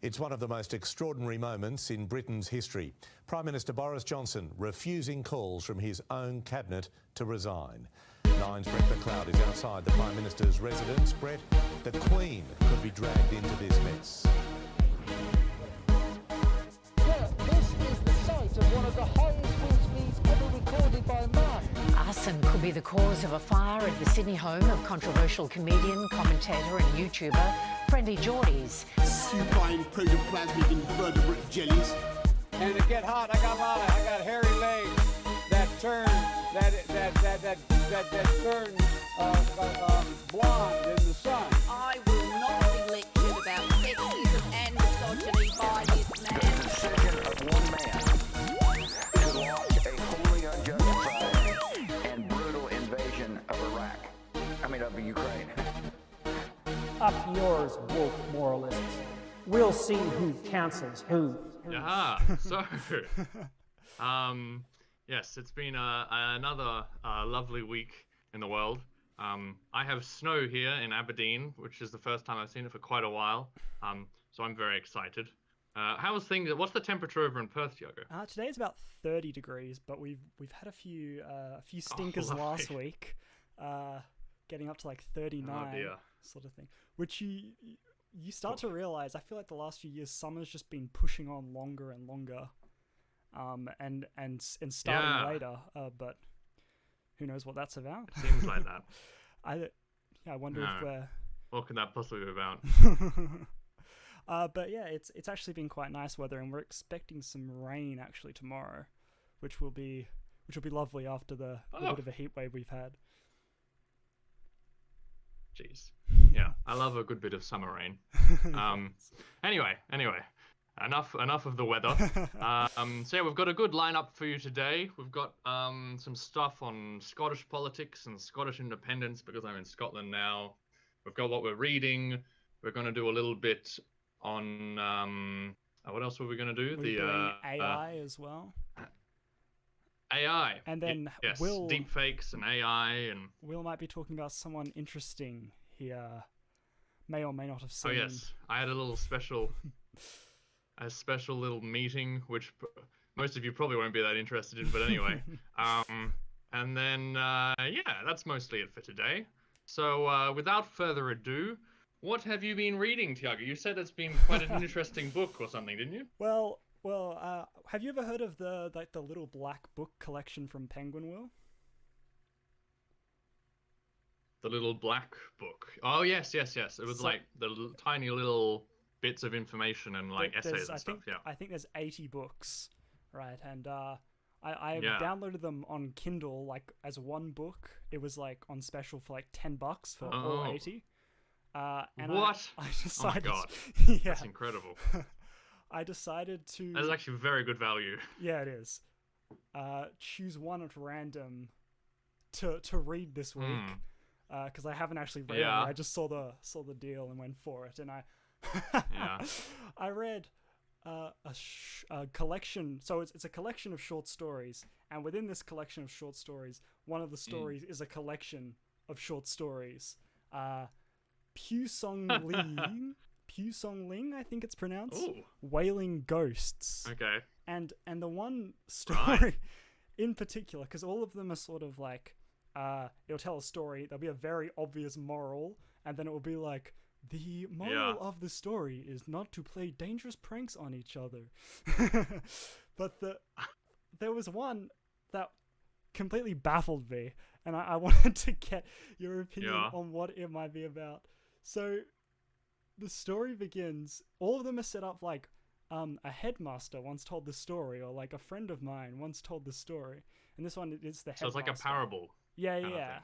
It's one of the most extraordinary moments in Britain's history. Prime Minister Boris Johnson refusing calls from his own cabinet to resign. Nine's Brett McLeod is outside the Prime Minister's residence. Brett, the Queen could be dragged into this mess. Yeah, this is the site of one of the highest wind speeds ever recorded by man. Arson could be the cause of a fire at the Sydney home of controversial comedian, commentator and YouTuber Friendly Geordies. Supine protoplasmic invertebrate jellies. And to get hot, I got hairy legs that turn blonde in the sun. I will not be lectured about sexism and misogyny by this man. The decision of one man to launch a wholly unjustified and brutal invasion of Ukraine. Up yours, woke moralists. We'll see who cancels who. So, yes, it's been another lovely week in the world. I have snow here in Aberdeen, which is the first time I've seen it for quite a while. So I'm very excited. How's things? What's the temperature over in Perth, Tiago? Today is about 30 degrees, but we've had a few stinkers last week, getting up to like 39 sort of thing. Which you start to realize. I feel like the last few years, summer's just been pushing on longer and longer, and starting later. But who knows what that's about? Seems like that. I wonder if we're. What could that possibly be about? But yeah, it's actually been quite nice weather, and we're expecting some rain actually tomorrow, which will be lovely after the bit of a heat wave we've had. Jeez. Yeah, I love a good bit of summer rain. Anyway, enough of the weather. So yeah, we've got a good lineup for you today. We've got some stuff on Scottish politics and Scottish independence because I'm in Scotland now. We've got what we're reading. We're going to do a little bit on what else were we going to do? We're doing AI as well. AI. And then yes, Will... deepfakes and AI. And Will might be talking about someone interesting he may or may not have seen. Oh yes, I had a little special little meeting, which most of you probably won't be that interested in, but anyway. And then, that's mostly it for today. So without further ado, what have you been reading, Tiago? You said it's been quite an interesting book or something, didn't you? Well, have you ever heard of the little black book collection from Penguin, Will? The little black book. Oh yes. It was like the tiny little bits of information and like essays and stuff. Yeah. I think there's 80 books, right? And I downloaded them on Kindle like as one book. It was like on special for like $10 for all 80. And what? I decided. Oh my god. That's incredible. I decided to. That is actually very good value. Yeah, it is. Choose one at random to read this week, because I haven't actually read it. I just saw the deal and went for it, and I read a collection. So it's a collection of short stories, and within this collection of short stories, one of the stories is a collection of short stories. Pew Song Ling, I think it's pronounced. Ooh. Wailing Ghosts. Okay. And the one story in particular, because all of them are sort of like, it'll tell a story, there'll be a very obvious moral, and then it will be like, the moral of the story is not to play dangerous pranks on each other. But there was one that completely baffled me, and I wanted to get your opinion on what it might be about. So the story begins, all of them are set up like a headmaster once told the story, or like a friend of mine once told the story. And this one is the headmaster. So it's like a parable. Yeah.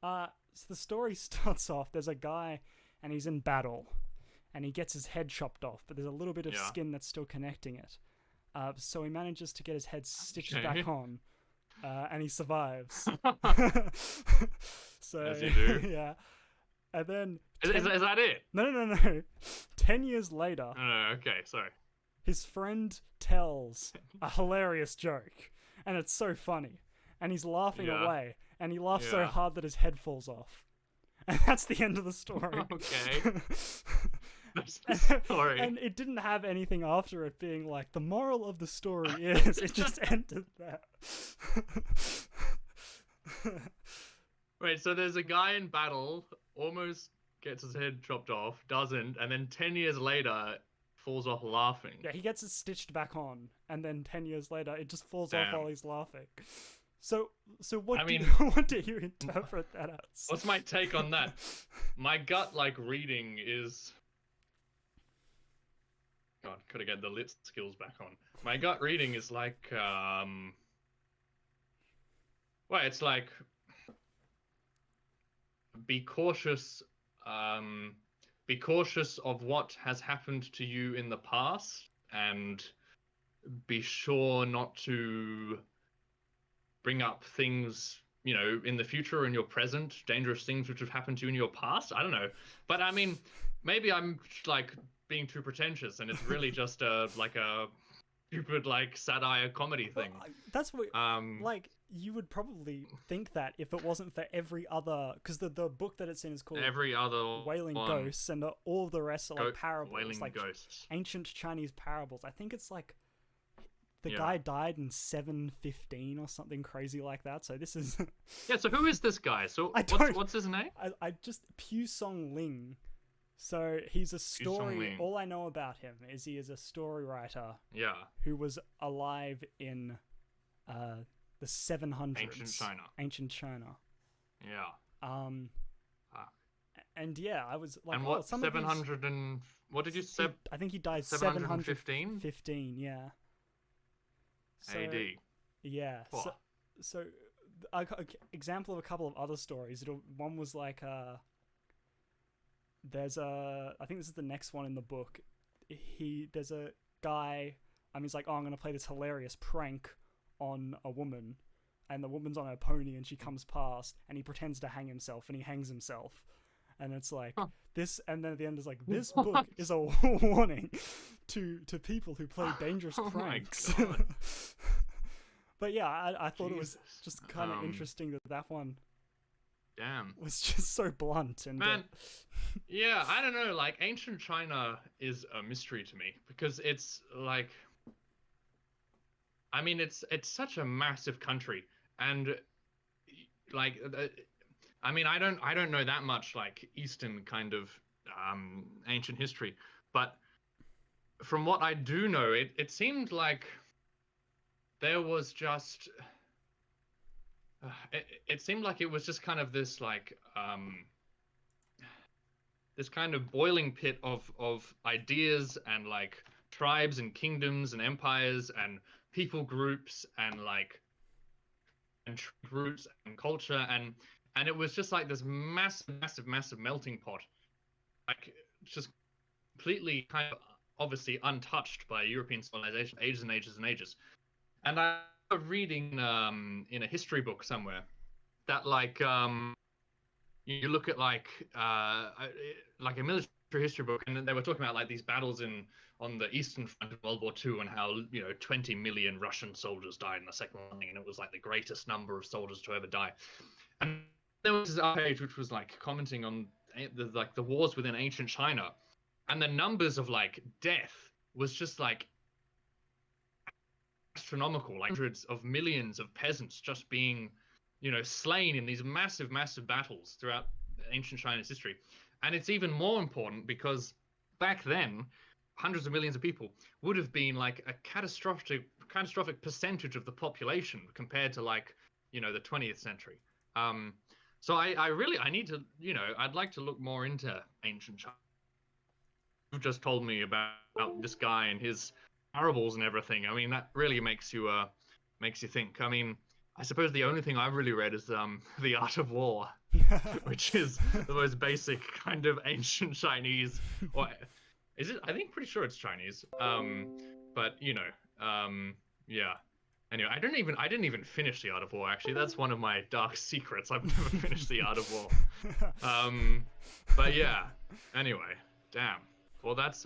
So the story starts off, there's a guy and he's in battle and he gets his head chopped off, but there's a little bit of skin that's still connecting it. So he manages to get his head stitched back on, and he survives. So, as you do. Yeah. And then... Is that it? No. 10 years later... No, okay, sorry. His friend tells a hilarious joke, and it's so funny. And he's laughing away, and he laughs so hard that his head falls off. And that's the end of the story. Okay. That's the story. And it didn't have anything after it being like, the moral of the story is, it just ended there. Wait, so there's a guy in battle, almost gets his head chopped off, doesn't, and then 10 years later falls off laughing. Yeah, he gets it stitched back on, and then 10 years later it just falls Damn. off while he's laughing. So what I mean, what do you interpret that as? What's my take on that? My gut, like, reading is... God, could I get the lit skills back on? My gut reading is like, well, it's like, be cautious of what has happened to you in the past, and be sure not to bring up things, you know, in the future or in your present, dangerous things which have happened to you in your past. I don't know. But I mean, maybe I'm like being too pretentious, and it's really just like a stupid like satire comedy thing. Well, that's what like you would probably think that if it wasn't for every other, because the book that it's in is called Every Other Wailing One. Ghosts, and all the rest are like parables, Wailing like Ghosts. ancient Chinese parables. I think it's like the Yeah. guy died in 715 or something crazy like that. So this is Yeah, so who is this guy? So what's his name? I just Pu Song Ling. So he's a story. Ling. All I know about him is he is a story writer. Yeah. Who was alive in the 700s. Ancient China. Yeah. And yeah, I was like, and what, some 700 and what did you say? I think he died 715? 15, yeah. So, AD. Yeah. Whoa. So example of a couple of other stories. One was like there's I think this is the next one in the book. There's a guy. He's like, I'm gonna play this hilarious prank on a woman, and the woman's on her pony, and she comes past, and he pretends to hang himself, and he hangs himself, and it's like this, and then at the end is like, this book is a warning to people who play dangerous pranks. My God. But yeah, I thought it was just kind of interesting that one. Damn. Was just so blunt and man. Yeah, I don't know. Like, ancient China is a mystery to me, because it's like, I mean, it's such a massive country, and like, I mean, I don't know that much like Eastern kind of ancient history, but from what I do know, it seemed like there was just. It seemed like it was just kind of this like this kind of boiling pit of ideas and like tribes and kingdoms and empires and people groups and like roots and culture, and it was just like this massive melting pot, like just completely kind of obviously untouched by European civilization, ages and ages and ages. And I reading in a history book somewhere that like you look at like a military history book, and they were talking about like these battles on the eastern front of World War II, and how 20 million Russian soldiers died in the Second World War, and it was like the greatest number of soldiers to ever die. And there was this page which was like commenting on the wars within ancient China, and the numbers of like death was just like astronomical, like hundreds of millions of peasants just being, slain in these massive battles throughout ancient China's history. And it's even more important because back then, hundreds of millions of people would have been like a catastrophic percentage of the population compared to like, the 20th century. So I need to, I'd like to look more into ancient China. You've just told me about this guy and his parables and everything. I mean, that really makes you think. I mean, I suppose the only thing I've really read is The Art of War, which is the most basic kind of ancient Chinese, or is it? I think pretty sure it's Chinese. But yeah. Anyway, I didn't even finish The Art of War. Actually, that's one of my dark secrets. I've never finished The Art of War. But yeah. Anyway, damn. Well, that's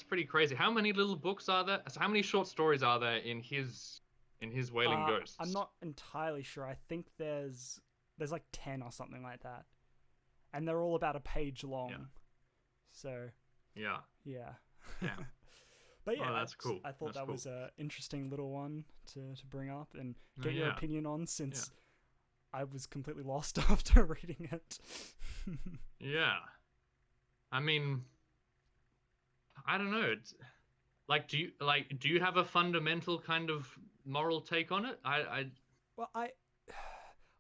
pretty crazy. How many little books are there? So how many short stories are there in his Wailing Ghosts? I'm not entirely sure. I think there's like 10 or something like that, and they're all about a page long. Yeah. So Yeah. Yeah. Yeah. But yeah, Oh, that's cool. I thought That's that cool. was a interesting little one to bring up and Oh, get your yeah. opinion on, since I was completely lost after reading it. Yeah. I mean, I don't know. It's like, do you have a fundamental kind of moral take on it? Well,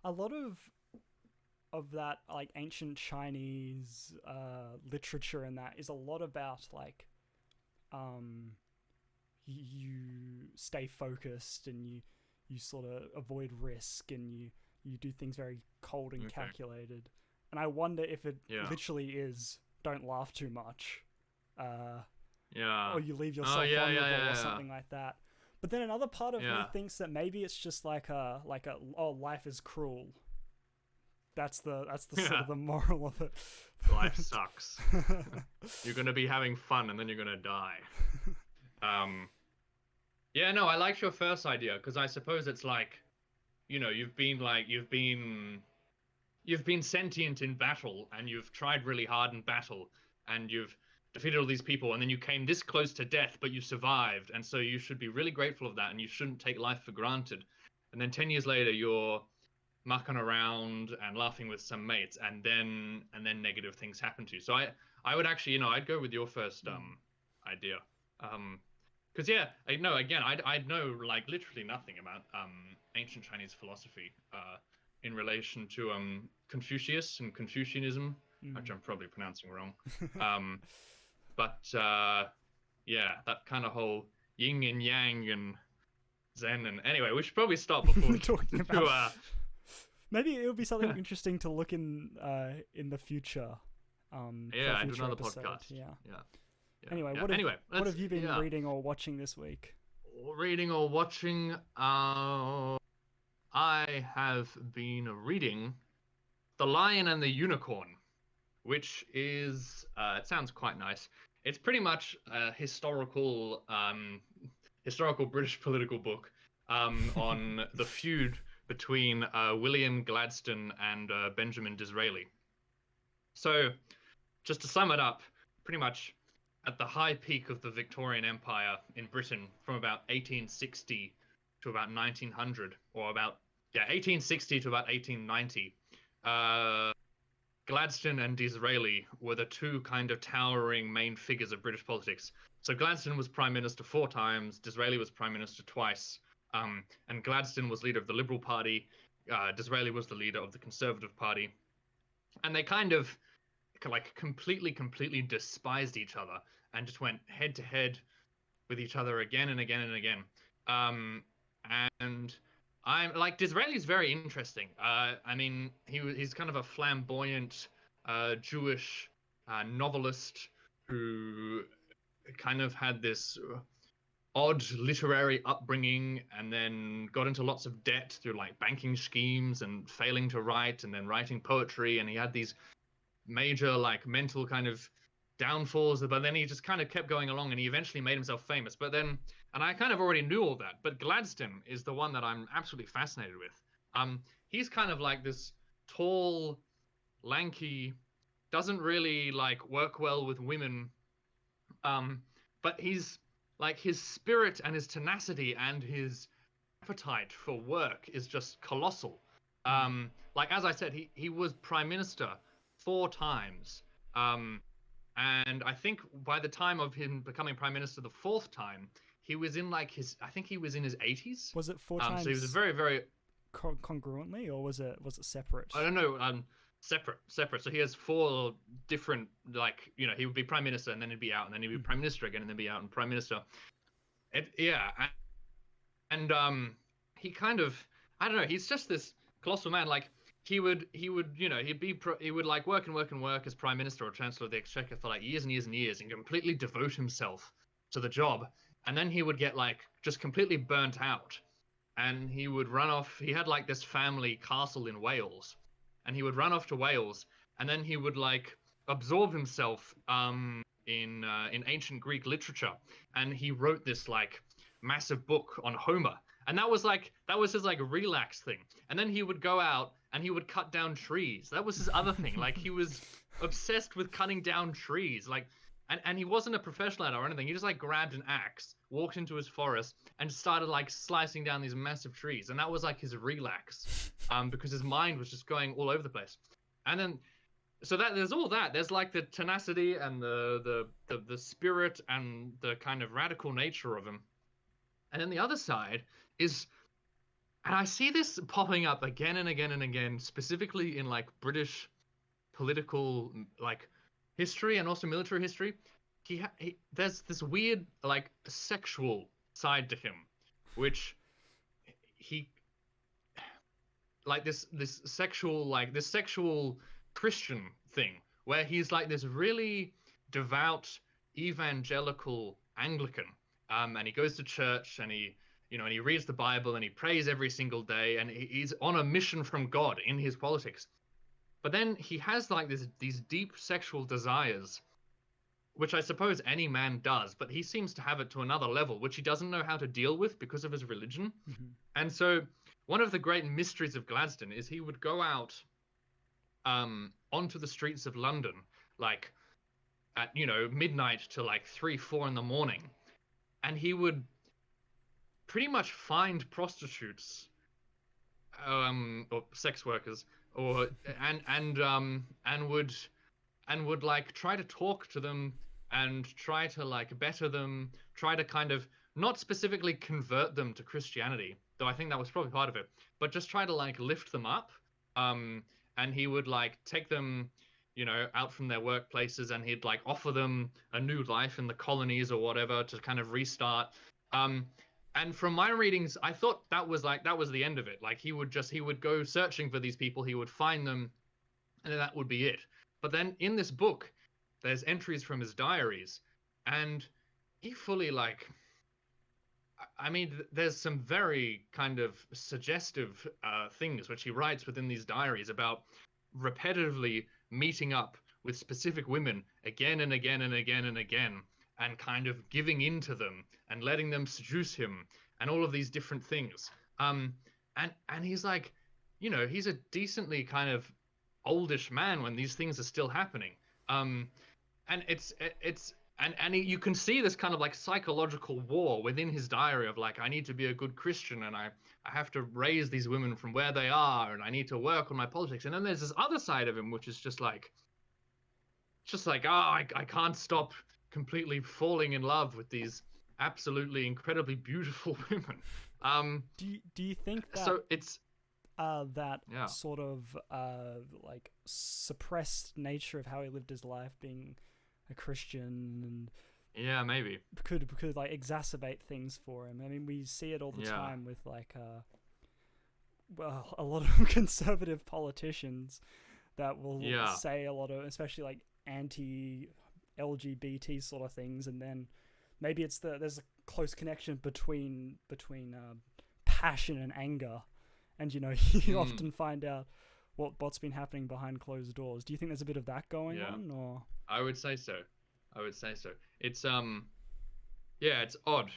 a lot of that, like, ancient Chinese literature, and that is a lot about like you stay focused, and you sort of avoid risk, and you do things very cold and calculated. And I wonder if it literally is don't laugh too much, or you leave yourself vulnerable or something like that. But then another part of me thinks that maybe it's just like a oh, life is cruel. That's the sort of the moral of it. Life sucks. You're gonna be having fun and then you're gonna die. Yeah, no, I liked your first idea, because I suppose it's like, you know, you've been sentient in battle, and you've tried really hard in battle, and you've defeated all these people, and then you came this close to death, but you survived, and so you should be really grateful of that, and you shouldn't take life for granted. And then 10 years later, you're mucking around and laughing with some mates, and then negative things happen to you. So I would actually, you know, I'd go with your first idea. Because I know, again, I know like literally nothing about ancient Chinese philosophy in relation to Confucius and Confucianism, which I'm probably pronouncing wrong. But yeah, that kind of whole yin and yang and zen, and anyway, we should probably stop before we talking about. Maybe it would be something interesting to look in the future. Yeah, do another podcast. Yeah. Anyway, what have you been reading or watching this week? Reading or watching? I have been reading The Lion and the Unicorn, which is it sounds quite nice. It's pretty much a historical British political book on the feud between William Gladstone and Benjamin Disraeli. So, just to sum it up, pretty much at the high peak of the Victorian Empire in Britain, from about 1860 to about 1900, or about 1860 to about 1890, Gladstone and Disraeli were the two kind of towering main figures of British politics. So Gladstone was Prime Minister 4 times, Disraeli was Prime Minister twice, and Gladstone was leader of the Liberal Party, Disraeli was the leader of the Conservative Party, and they kind of like completely despised each other and just went head to head with each other again and again and again. And I'm like, Disraeli's very interesting. I mean, he's kind of a flamboyant Jewish novelist who kind of had this odd literary upbringing, and then got into lots of debt through like banking schemes and failing to write, and then writing poetry, and he had these major like mental kind of downfalls, but then he just kind of kept going along, and he eventually made himself famous. But then, and I kind of already knew all that, but Gladstone is the one that I'm absolutely fascinated with. He's kind of like this tall, lanky, doesn't really like work well with women, but he's like, his spirit and his tenacity and his appetite for work is just colossal. Like, as I said, he was Prime Minister 4 times. And I think by the time of him becoming Prime Minister the 4th time, he was in like I think he was in his 80s. Was it 4 times? So he was very, very congruently, or was it separate? I don't know. Separate. So he has 4 different, like, you know, he would be Prime Minister and then he'd be out, and then he'd be Prime Minister again and then be out and Prime Minister. And he kind of, I don't know, he's just this colossal man. Like, he would, you know, he would like work as Prime Minister or Chancellor of the Exchequer for like years and years and years, and completely devote himself to the job. And then he would get like just completely burnt out, and he would run off. He had like this family castle in Wales, and he would run off to Wales, and then he would like absorb himself in ancient Greek literature, and he wrote this like massive book on Homer, and that was his like relax thing. And then he would go out and he would cut down trees. That was his other thing. Like, he was obsessed with cutting down trees. Like, and he wasn't a professional at it or anything. He just like grabbed an axe, walked into his forest, and started like slicing down these massive trees. And that was like his relax, because his mind was just going all over the place. And then, so that there's all that. There's like the tenacity and the spirit and the kind of radical nature of him. And then the other side is, and I see this popping up again and again and again, specifically in like British political like history and also military history. There's this weird like sexual side to him, which he like this sexual Christian thing where he's like this really devout evangelical Anglican, and he goes to church and he and he reads the Bible and he prays every single day and he's on a mission from God in his politics. But then he has like these deep sexual desires, which I suppose any man does, but he seems to have it to another level, which he doesn't know how to deal with because of his religion. Mm-hmm. And so one of the great mysteries of Gladstone is he would go out onto the streets of London, like at, midnight to like 3, 4 in the morning. And he would pretty much find prostitutes, or sex workers, and would like try to talk to them and try to like better them, try to kind of not specifically convert them to Christianity, though I think that was probably part of it, but just try to like lift them up. And he would like take them, out from their workplaces, and he'd like offer them a new life in the colonies or whatever to kind of restart. And from my readings, I thought that was the end of it. Like he would go searching for these people, he would find them, and then that would be it. But then in this book, there's entries from his diaries, and he fully there's some very kind of suggestive things which he writes within these diaries about repetitively meeting up with specific women again and again and again and again, and kind of giving in to them and letting them seduce him and all of these different things. And he's like, he's a decently kind of oldish man when these things are still happening. And you can see this kind of like psychological war within his diary of like, I need to be a good Christian and I have to raise these women from where they are and I need to work on my politics. And then there's this other side of him, which is just like, I can't stop completely falling in love with these absolutely incredibly beautiful women. Do you think that so it's sort of like suppressed nature of how he lived his life, being a Christian, and maybe could like exacerbate things for him? I mean, we see it all the time with like a lot of conservative politicians that will say a lot of, especially like anti-LGBT sort of things, and then maybe there's a close connection between passion and anger, and you often find out what's been happening behind closed doors. Do you think there's a bit of that going on, or? I would say so. It's it's odd.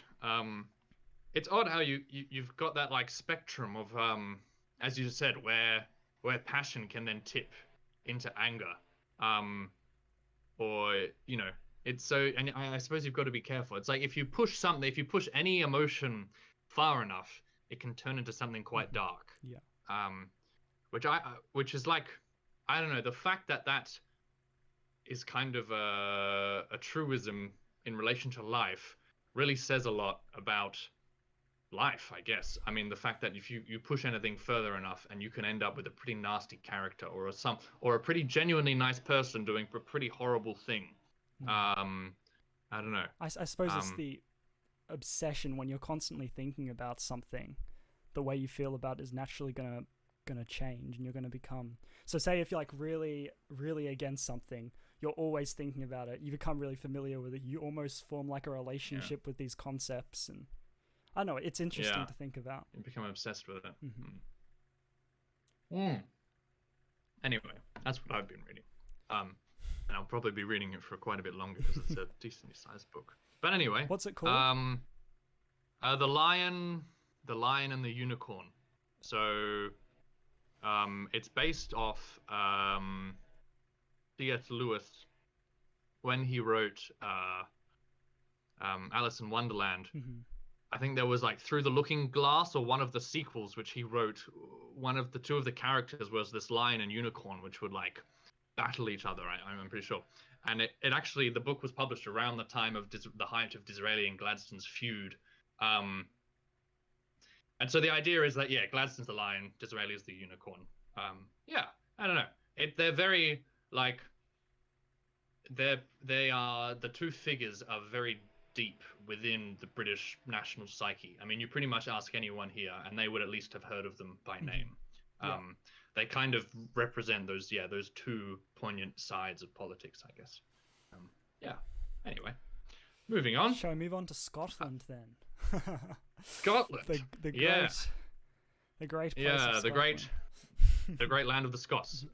It's odd how you've got that like spectrum of as you said, where passion can then tip into anger. Or it's so, and I suppose you've got to be careful. It's like if you push any emotion far enough, it can turn into something quite dark. Yeah. Which is like, I don't know, the fact that is kind of a truism in relation to life really says a lot about life, I guess. I mean, the fact that if you push anything further enough, and you can end up with a pretty nasty character or a pretty genuinely nice person doing a pretty horrible thing. I don't know. I suppose it's the obsession when you're constantly thinking about something. The way you feel about it is naturally gonna change, and you're gonna become. So say if you're like really, really against something, you're always thinking about it. You become really familiar with it. You almost form like a relationship with these concepts, and I don't know, it's interesting to think about. You become obsessed with it. Mm-hmm. Anyway, that's what I've been reading. And I'll probably be reading it for quite a bit longer because it's a decently sized book. But anyway, what's it called? The Lion and the Unicorn. So, it's based off C.S. Lewis, when he wrote Alice in Wonderland, I think there was like Through the Looking Glass, or one of the sequels which he wrote. One of the two of the characters was this lion and unicorn, which would like battle each other. I'm pretty sure. And it actually, the book was published around the time of the height of Disraeli and Gladstone's feud. And so the idea is that, yeah, Gladstone's the lion, Disraeli is the unicorn. Yeah, I don't know. They're very like they are the two figures are very deep within the British national psyche. I mean, you pretty much ask anyone here, and they would at least have heard of them by name. They kind of represent those two poignant sides of politics, I guess. Yeah. Anyway, moving on. Shall we move on to Scotland then? Scotland. the great, the great place of Scotland. the great land of the Scots.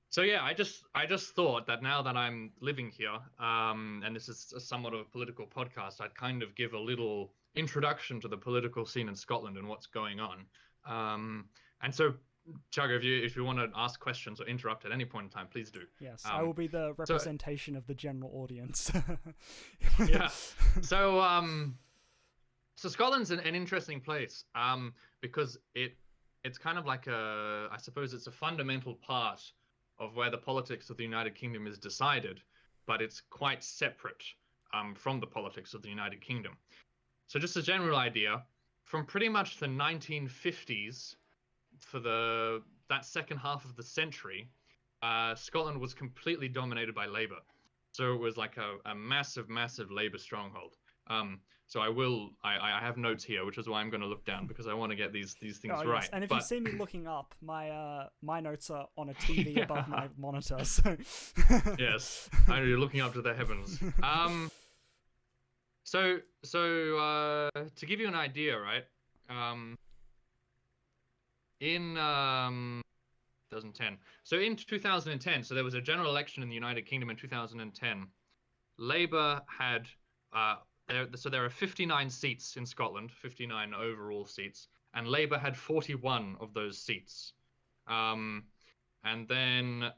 So yeah, I just thought that now that I'm living here, and this is somewhat of a political podcast, I'd kind of give a little introduction to the political scene in Scotland and what's going on. And so, Chugga, if you want to ask questions or interrupt at any point in time, please do. Yes, I will be the representation of the general audience. Yeah. So Scotland's an interesting place because it's kind of like I suppose it's a fundamental part of where the politics of the United Kingdom is decided, but it's quite separate from the politics of the United Kingdom. So just a general idea, from pretty much the 1950s, for that second half of the century, Scotland was completely dominated by Labour. So it was like a massive Labour stronghold. So I have notes here, which is why I'm going to look down, because I want to get these things right. Yes. And if you see me looking up, my notes are on a TV above my monitor. So yes, I know you're looking up to the heavens. So to give you an idea, right? In 2010. So in 2010, so there was a general election in the United Kingdom in 2010. Labour had there are 59 seats in Scotland, 59 overall seats, and Labour had 41 of those seats. And then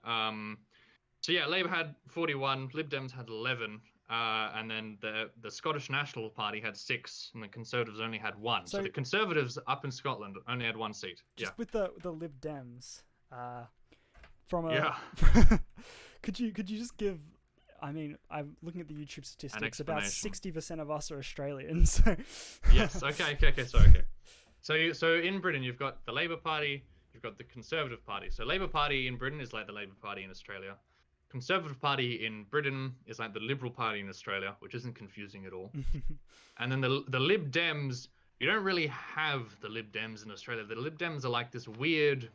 so yeah, Labour had 41, Lib Dems had 11, and then the Scottish National Party had 6, and the Conservatives only had 1. So the Conservatives up in Scotland only had 1 seat. Just with the Lib Dems, could you just give? I mean, I'm looking at the YouTube statistics. About 60% of us are Australians. Yes. Okay. So in Britain, you've got the Labour Party, you've got the Conservative Party. So Labour Party in Britain is like the Labour Party in Australia. Conservative Party in Britain is like the Liberal Party in Australia, which isn't confusing at all. And then the Lib Dems, you don't really have the Lib Dems in Australia. The Lib Dems are like this weird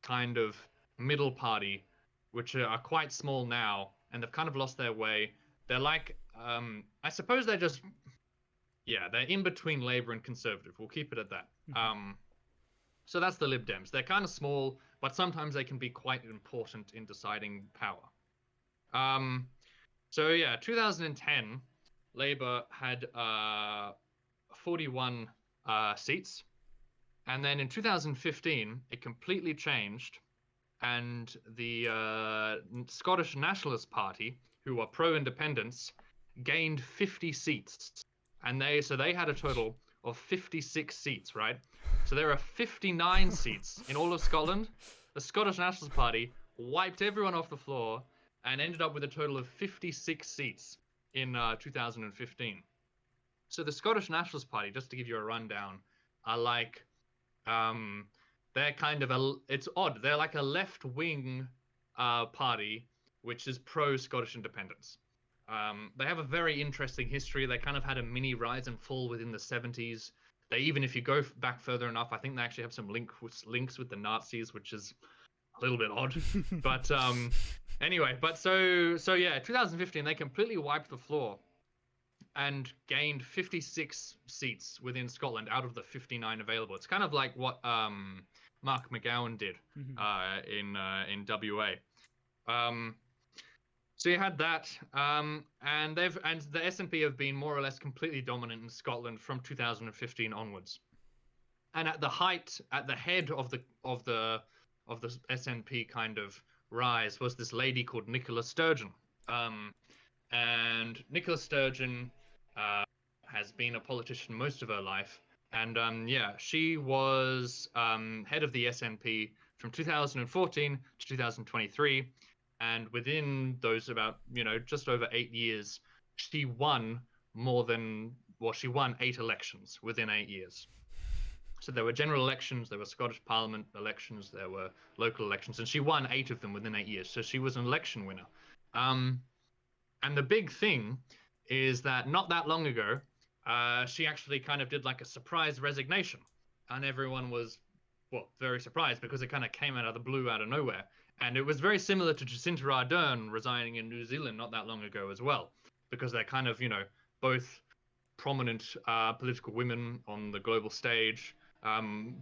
kind of middle party, which are quite small now, and they've kind of lost their way. They're like, I suppose they're just, they're in between Labour and Conservative. We'll keep it at that. So that's the Lib Dems. They're kind of small, but sometimes they can be quite important in deciding power. So yeah, 2010, Labour had 41 seats, and then in 2015 it completely changed, and the Scottish Nationalist Party, who are pro-independence, gained 50 seats, and they had a total of 56 seats, right? So there are 59 seats in all of Scotland. The Scottish Nationalist Party wiped everyone off the floor and ended up with a total of 56 seats in 2015. So the Scottish Nationalist Party, just to give you a rundown, are like, they're kind of it's odd. They're like a left-wing party, which is pro-Scottish independence. They have a very interesting history. They kind of had a mini rise and fall within the 70s. They, even if you go back further enough, I think they actually have some links with the Nazis, which is a little bit odd. But anyway, so yeah, 2015, they completely wiped the floor and gained 56 seats within Scotland out of the 59 available. It's kind of like what Mark McGowan did in WA. So you had that, and the SNP have been more or less completely dominant in Scotland from 2015 onwards. And at the head of the SNP kind of rise was this lady called Nicola Sturgeon. and Nicola Sturgeon has been a politician most of her life. And yeah, she was head of the SNP from 2014 to 2023. And within those about, just over 8 years, she won she won 8 elections within 8 years. So there were general elections, there were Scottish Parliament elections, there were local elections, and she won 8 of them within 8 years. So she was an election winner. And the big thing is that not that long ago, she actually kind of did like a surprise resignation, and everyone was, very surprised because it kind of came out of the blue, out of nowhere. And it was very similar to Jacinta Ardern resigning in New Zealand not that long ago as well, because they're kind of, both prominent political women on the global stage,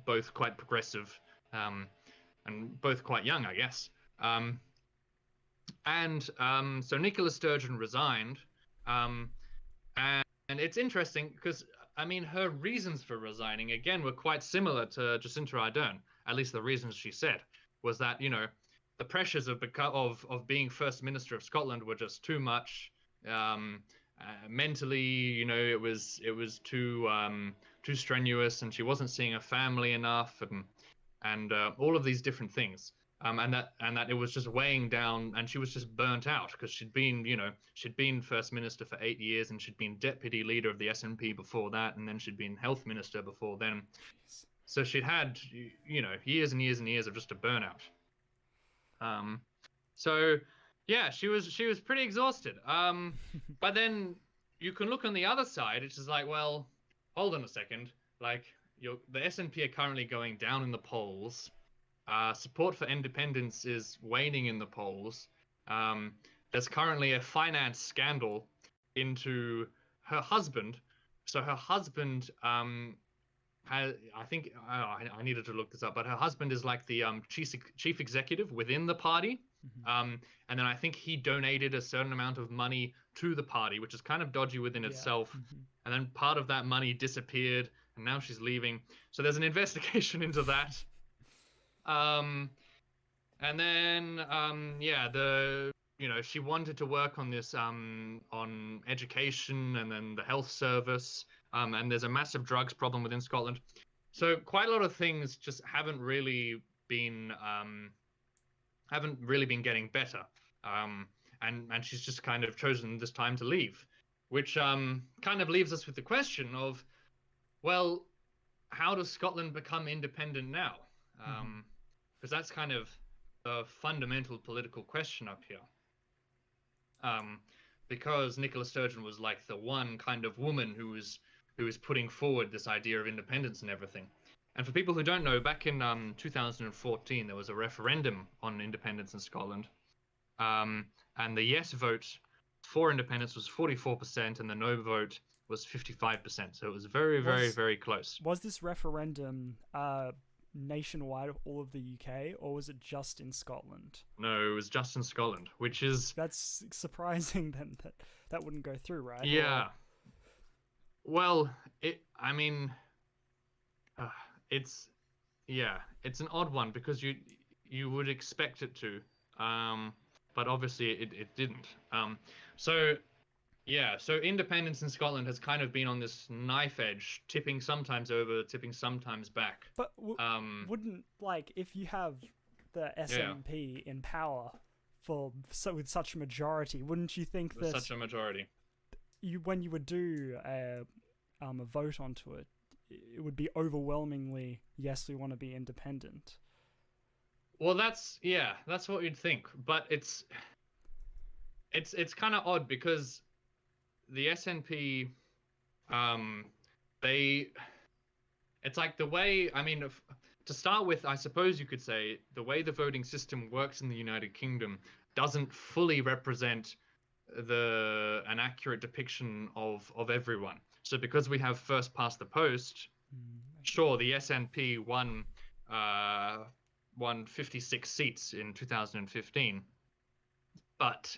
both quite progressive, and both quite young, I guess. So Nicola Sturgeon resigned, and it's interesting because her reasons for resigning again were quite similar to Jacinta Ardern. At least the reasons she said was that the pressures of being First Minister of Scotland were just too much. Mentally, it was too strenuous, and she wasn't seeing her family enough, and all of these different things. And that it was just weighing down, and she was just burnt out because she'd been First Minister for 8 years, and she'd been Deputy Leader of the SNP before that, and then she'd been Health Minister before then. So she'd had years and years and years of just a burnout. So yeah, she was pretty exhausted. But then you can look on the other side, which is like, well, hold on a second, like the SNP are currently going down in the polls. Support for independence is waning in the polls. There's currently a finance scandal into her husband. So her husband I needed to look this up, but her husband is like the chief executive within the party. And then I think he donated a certain amount of money to the party, which is kind of dodgy within itself. And then part of that money disappeared, and now she's leaving. So there's an investigation into that. And then she wanted to work on this on education and then the health service, and there's a massive drugs problem within Scotland. So quite a lot of things just haven't really been getting better, and she's just kind of chosen this time to leave, which kind of leaves us with the question of, well, how does Scotland become independent now? Because that's kind of a fundamental political question up here. Because Nicola Sturgeon was like the one kind of woman who was putting forward this idea of independence and everything. And for people who don't know, back in 2014, there was a referendum on independence in Scotland. And the yes vote for independence was 44%, and the no vote was 55%. So it was very, very, very close. Was this referendum nationwide, all of the UK, or was it just in Scotland? No, it was just in Scotland, which is... That's surprising then that wouldn't go through, right? Yeah. Well, it's an odd one because you would expect it to, but obviously it didn't. So independence in Scotland has kind of been on this knife edge, tipping sometimes over, tipping sometimes back. But wouldn't, like, if you have the SNP in power with such a majority, wouldn't you think that such a majority, when you would do a vote onto it, it would be overwhelmingly yes, we want to be independent? Well, that's what you'd think, but it's kind of odd because the SNP, it's like the way, to start with, I suppose you could say the way the voting system works in the United Kingdom doesn't fully represent an accurate depiction of everyone. So because we have first past the post, sure, the SNP won 56 seats in 2015, but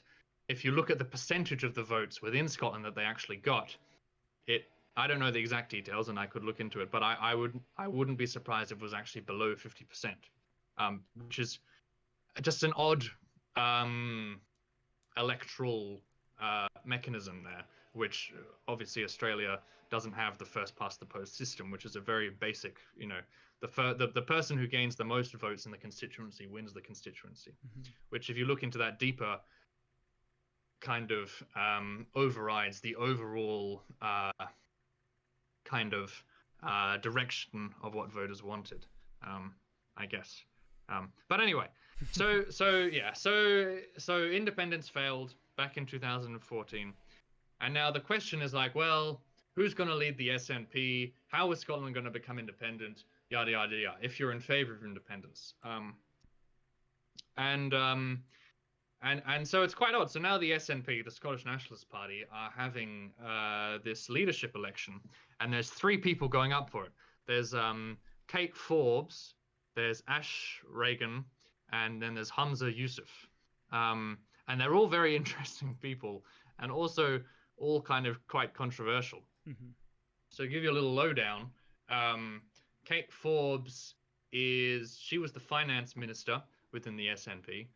if you look at the percentage of the votes within Scotland that they actually got, I don't know the exact details, and I could look into it, but I wouldn't be surprised if it was actually below 50%, which is just an odd electoral mechanism there, which obviously Australia doesn't have the first past the post system, which is a very basic, the person who gains the most votes in the constituency wins the constituency, which if you look into that deeper, kind of overrides the overall kind of direction of what voters wanted, I guess. But anyway, so independence failed back in 2014, and now the question is like, well, who's going to lead the SNP? How is Scotland going to become independent? Yada yada yada. If you're in favour of independence, and so it's quite odd. So now the SNP, the Scottish Nationalist Party, are having this leadership election, and there's 3 people going up for it. There's Kate Forbes, there's Ash Reagan, and then there's Hamza Yusuf. And they're all very interesting people, and also all kind of quite controversial. So to give you a little lowdown, Kate Forbes she was the finance minister within the SNP.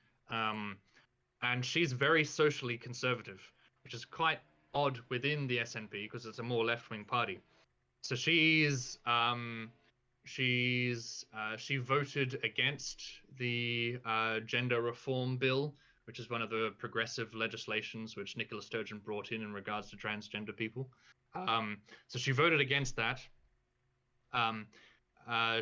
And she's very socially conservative, which is quite odd within the SNP because it's a more left-wing party. So she voted against the gender reform bill, which is one of the progressive legislations which Nicola Sturgeon brought in regards to transgender people. So she voted against that.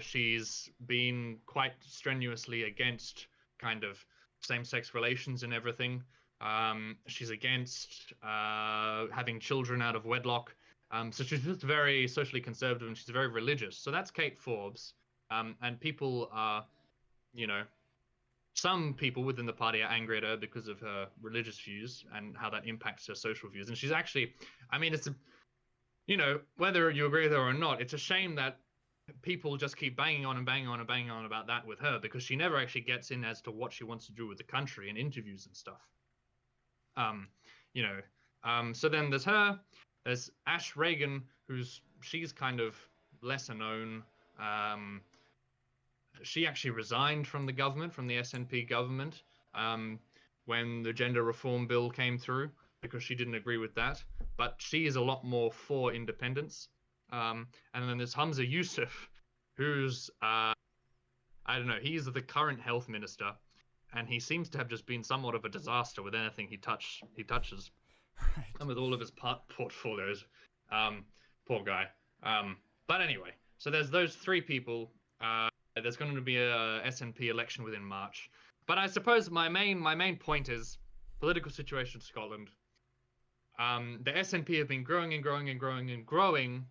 She's been quite strenuously against kind of same-sex relations and everything. She's against having children out of wedlock. So she's just very socially conservative, and she's very religious. So that's Kate Forbes. And people are, some people within the party are angry at her because of her religious views and how that impacts her social views. And she's actually, it's, whether you agree with her or not, it's a shame that people just keep banging on and banging on and banging on about that with her, because she never actually gets in as to what she wants to do with the country in interviews and stuff. So then there's her, there's Ash Reagan, she's kind of lesser known. She actually resigned from the government, from the SNP government, when the gender reform bill came through, because she didn't agree with that. But she is a lot more for independence. And then there's Hamza Yusuf, who's, I don't know, he's the current health minister, and he seems to have just been somewhat of a disaster with anything he touches. Right. And with all of his portfolios. Poor guy. But anyway, so there's those 3 people. There's going to be a SNP election within March. But I suppose my main point is political situation in Scotland. The SNP have been growing and growing and growing and growing,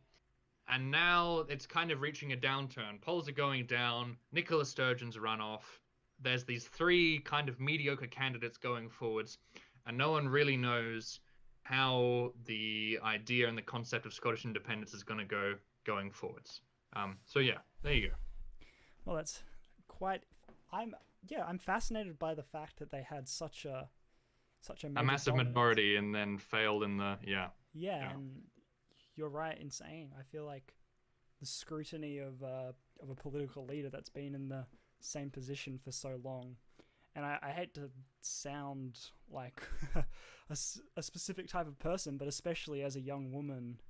and now it's kind of reaching a downturn. Polls are going down. Nicola Sturgeon's run off. There's these 3 kind of mediocre candidates going forwards, and no one really knows how the idea and the concept of Scottish independence is going to go going forwards. So yeah, there you go. Well, that's quite. I'm fascinated by the fact that they had such a massive majority and then failed in the yeah. And you're right in saying, I feel like the scrutiny of a political leader that's been in the same position for so long, and I hate to sound like a specific type of person, but especially as a young woman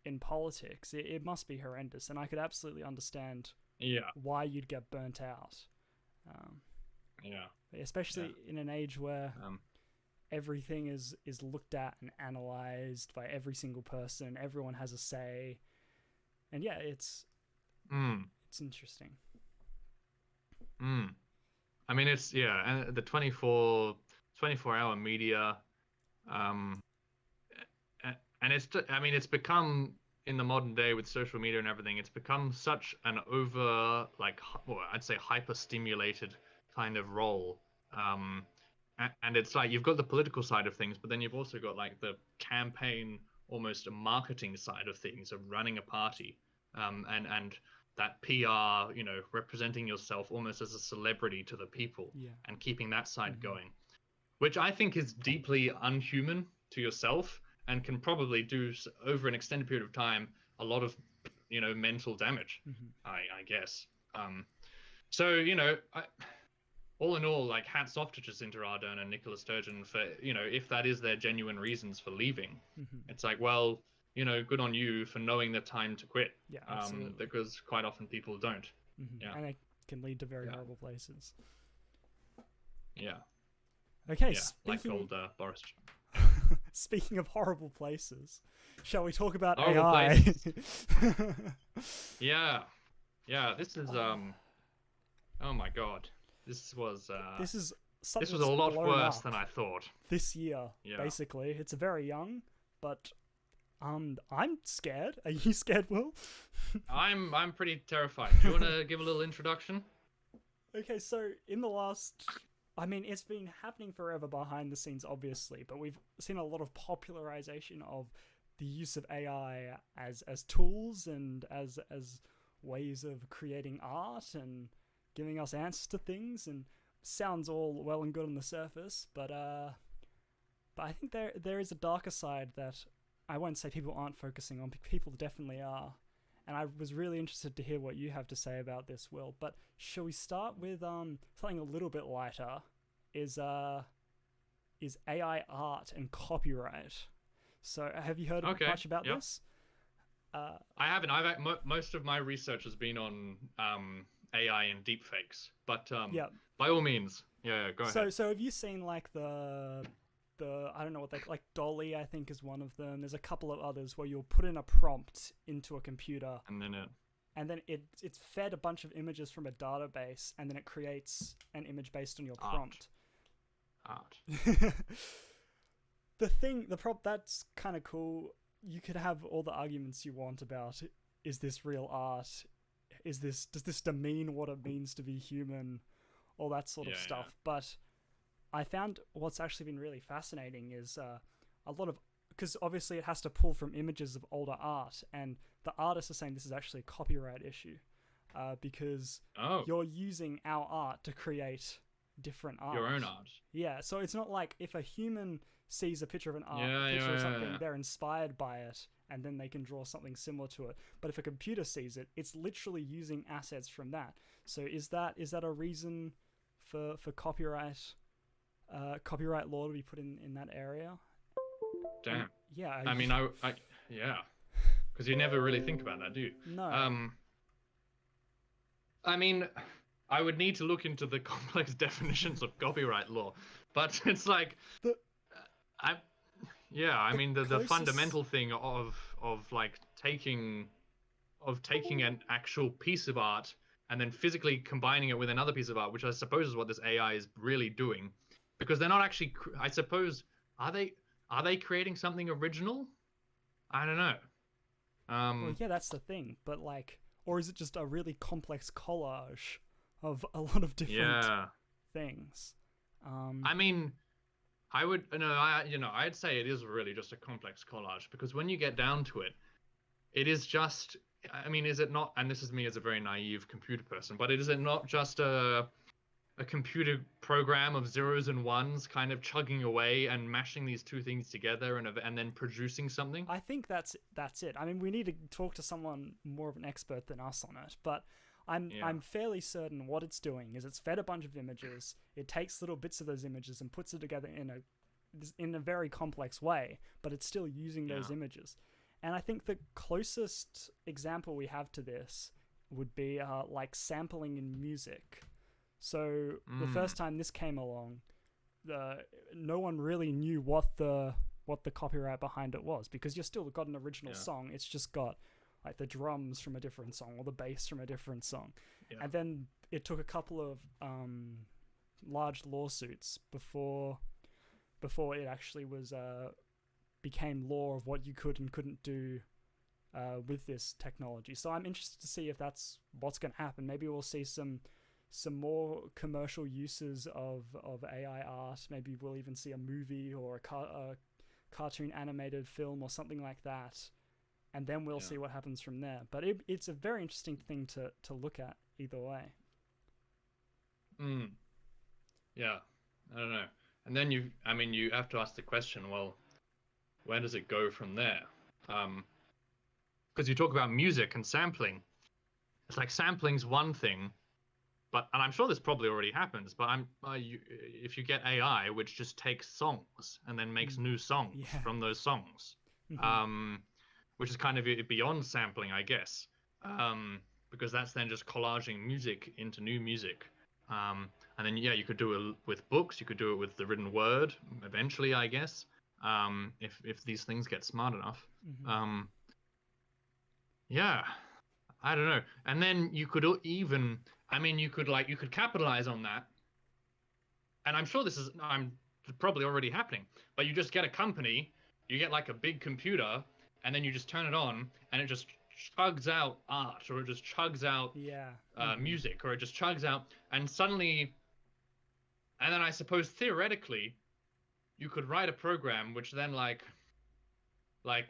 in politics, it must be horrendous, and I could absolutely understand why you'd get burnt out. Especially in an age where everything is looked at and analyzed by every single person. Everyone has a say, and it's interesting. It's and the 24-hour media, and it's become, in the modern day with social media and everything, it's become such an I'd say hyper stimulated kind of role. And it's like you've got the political side of things, but then you've also got like the campaign, almost a marketing side of things, of running a party, and that PR, representing yourself almost as a celebrity to the people, and keeping that side going, which I think is deeply unhuman to yourself and can probably do, over an extended period of time, a lot of, mental damage, I guess. So, all in all, like hats off to Jacinta Ardern and Nicola Sturgeon for, if that is their genuine reasons for leaving. It's like, well, good on you for knowing the time to quit. Yeah, absolutely. Because quite often people don't. Yeah. And it can lead to very horrible places. Yeah. Okay, Yeah, like old Boris. Speaking of horrible places, shall we talk about Horrible AI? Yeah. This is oh my god, this was something this was a lot blown worse up than I thought. this year. Yeah. Basically, it's very young, but I'm scared. Are you scared, Will? I'm pretty terrified. Do you want to give a little introduction? Okay, so in the last, I mean, it's been happening forever behind the scenes, obviously, but we've seen a lot of popularization of the use of AI as tools and as ways of creating art and giving us answers to things, and sounds all well and good on the surface, but I think there is a darker side that I won't say people aren't focusing on. People definitely are, and I was really interested to hear what you have to say about this, Will. But shall we start with something a little bit lighter? Is AI art and copyright? So have you heard much about this? I haven't. Most of my research has been on AI and deepfakes, but by all means, go ahead. So have you seen like the I don't know what they like Dolly, I think, is one of them. There's a couple of others where you'll put in a prompt into a computer, and then it's fed a bunch of images from a database, and then it creates an image based on your prompt. Art. The prompt, that's kind of cool. You could have all the arguments you want about, is this real art? Does this demean what it means to be human? All that sort of stuff. Yeah. But I found what's actually been really fascinating is a lot of, because obviously it has to pull from images of older art, and the artists are saying this is actually a copyright issue, because you're using our art to create different art. Your own art. Yeah, so it's not like if a human sees a picture of an picture of something, they're inspired by it, and then they can draw something similar to it. But if a computer sees it, it's literally using assets from that. So is that a reason for copyright law to be put in that area? Damn. And, yeah. I mean, because you never really think about that, do you? No. I mean, I would need to look into the complex definitions of copyright law, but it's like, the fundamental thing of like taking an actual piece of art and then physically combining it with another piece of art, which I suppose is what this AI is really doing, because they're not actually. I suppose are they creating something original? I don't know. Well, yeah, that's the thing. But like, or is it just a really complex collage of a lot of different things? I mean, I'd say it is really just a complex collage, because when you get down to it, it is just. I mean, is it not? And this is me as a very naive computer person, but is it not just a computer program of zeros and ones kind of chugging away and mashing these two things together and then producing something? I think that's it. I mean, we need to talk to someone more of an expert than us on it, but I'm fairly certain what it's doing is it's fed a bunch of images, it takes little bits of those images and puts it together in a very complex way, but it's still using those images. And I think the closest example we have to this would be like sampling in music. So the first time this came along, no one really knew what the copyright behind it was, because you've still got an original song. It's just got like the drums from a different song or the bass from a different song. Yeah. And then it took a couple of large lawsuits before it actually was became law of what you could and couldn't do with this technology. So I'm interested to see if that's what's going to happen. Maybe we'll see some more commercial uses of AI art. Maybe we'll even see a movie or a cartoon animated film or something like that, and then we'll see what happens from there. But it's a very interesting thing to look at either way. Yeah, I don't know. And then you have to ask the question, well, where does it go from there? Because you talk about music and sampling. It's like sampling's one thing, and I'm sure this probably already happens, but if you get AI which just takes songs and then makes new songs from those songs, which is kind of beyond sampling, I guess, because that's then just collaging music into new music. And then you could do it with books, you could do it with the written word eventually, I guess, if these things get smart enough. I don't know. And then you could even, you could capitalize on that. And I'm sure this is probably already happening, but you just get a company, you get like a big computer, and then you just turn it on and it just chugs out art, or it just chugs out music, or it just chugs out, and then I suppose theoretically you could write a program which then like I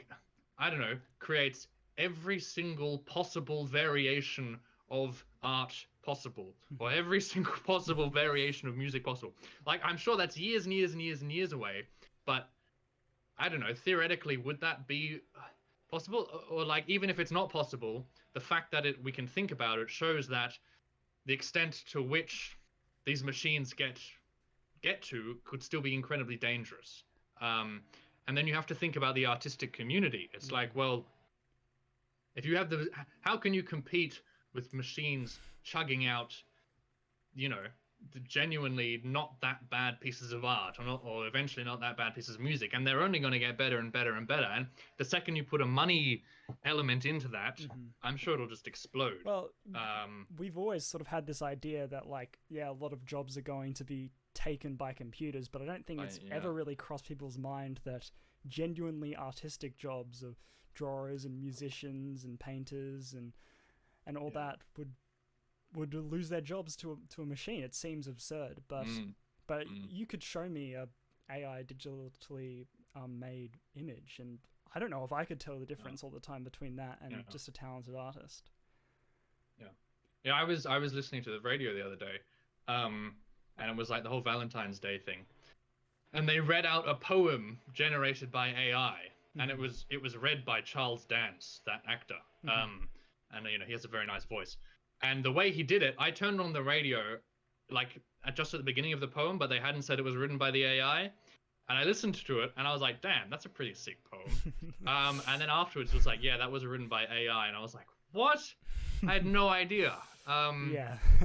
don't know, creates every single possible variation of art possible, or every single possible variation of music possible. Like, I'm sure that's years and years and years and years away, but I don't know, theoretically, would that be possible? Or like, even if it's not possible, the fact that we can think about it shows that the extent to which these machines get to could still be incredibly dangerous. And then you have to think about the artistic community. It's like, well, if you have how can you compete with machines chugging out, the genuinely not that bad pieces of art, or eventually not that bad pieces of music, and they're only going to get better and better and better. And the second you put a money element into that, I'm sure it'll just explode. Well, we've always sort of had this idea that, like, a lot of jobs are going to be taken by computers, but I don't think it's ever really crossed people's mind that genuinely artistic jobs of drawers and musicians and painters and all that would lose their jobs to a machine. It seems absurd, but you could show me a AI digitally made image, and I don't know if I could tell the difference all the time between that and just a talented artist. I was listening to the radio the other day, and it was like the whole Valentine's Day thing, and they read out a poem generated by AI, and it was read by Charles Dance, that actor, and he has a very nice voice. And the way he did it, I turned on the radio, like just at the beginning of the poem, but they hadn't said it was written by the AI. And I listened to it, and I was like, "Damn, that's a pretty sick poem." And then afterwards, it was like, "Yeah, that was written by AI," and I was like, "What? I had no idea."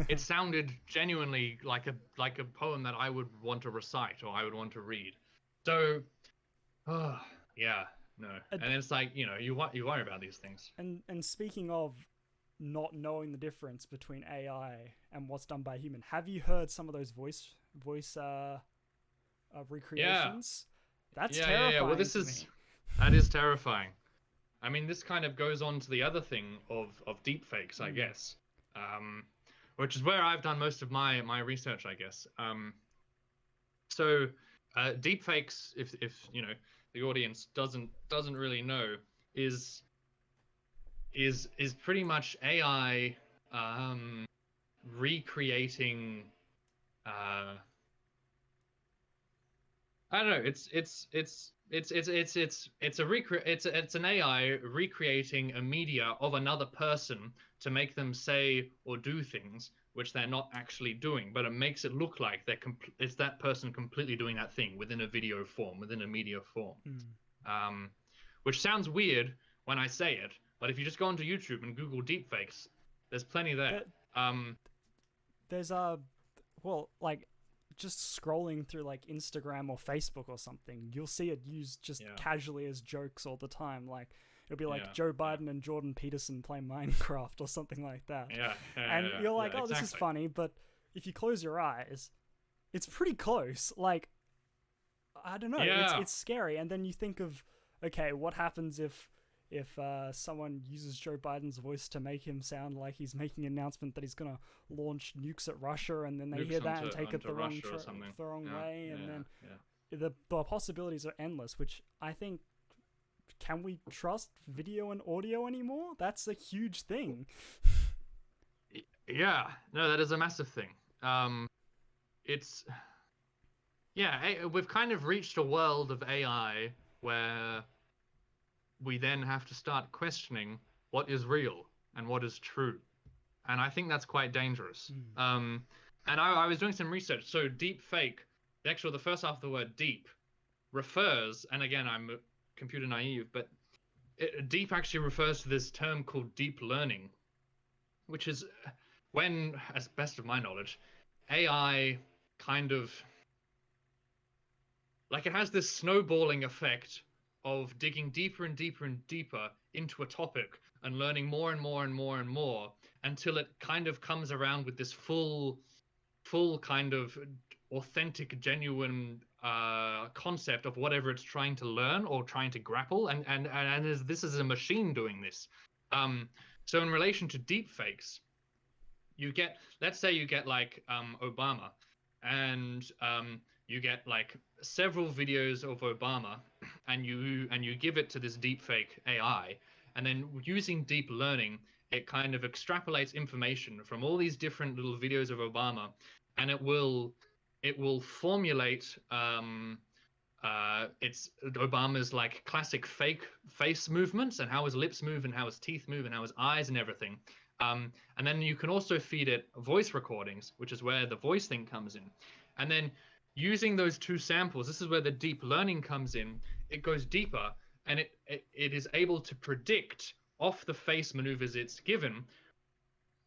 It sounded genuinely like a poem that I would want to recite or I would want to read. So, no. And it's like, you worry about these things. And speaking of not knowing the difference between AI and what's done by a human, have you heard some of those voice recreations? That's terrifying. Well, that is terrifying. I mean, this kind of goes on to the other thing of deepfakes, I guess, which is where I've done most of my research, I guess. So deepfakes, if the audience doesn't really know, is pretty much AI recreating. I don't know. It's an AI recreating a media of another person to make them say or do things which they're not actually doing, but it makes it look like it's that person completely doing that thing within a video form, within a media form. Which sounds weird when I say it, but if you just go onto YouTube and Google deepfakes, there's plenty there. There's just scrolling through like Instagram or Facebook or something, you'll see it used just casually as jokes all the time. Like it'll be like Joe Biden and Jordan Peterson playing Minecraft or something like that. You're like, oh, this is funny, but if you close your eyes, it's pretty close. Like, I don't know, it's scary. And then you think of, okay, what happens if someone uses Joe Biden's voice to make him sound like he's making an announcement that he's going to launch nukes at Russia, and then they hear that and take it the wrong way, and then the possibilities are endless, which I think, can we trust video and audio anymore? That's a huge thing. Yeah, no, that is a massive thing. We've kind of reached a world of AI where we then have to start questioning what is real and what is true. and I think that's quite dangerous. And I was doing some research. So deep fake, the first half of the word deep refers, and again, I'm computer naive, but deep actually refers to this term called deep learning, which is when, as best of my knowledge, AI kind of like it has this snowballing effect of digging deeper and deeper and deeper into a topic and learning more and more and more and more until it kind of comes around with this full kind of authentic, genuine concept of whatever it's trying to learn or trying to grapple, and this is a machine doing this. So in relation to deep fakes, let's say you get like Obama, and you get like several videos of Obama, and you give it to this deepfake AI, and then using deep learning, it kind of extrapolates information from all these different little videos of Obama, and it will formulate it's Obama's like classic fake face movements and how his lips move and how his teeth move and how his eyes and everything. And then you can also feed it voice recordings, which is where the voice thing comes in. And then using those two samples, this is where the deep learning comes in. It goes deeper, and it is able to predict off the face maneuvers it's given,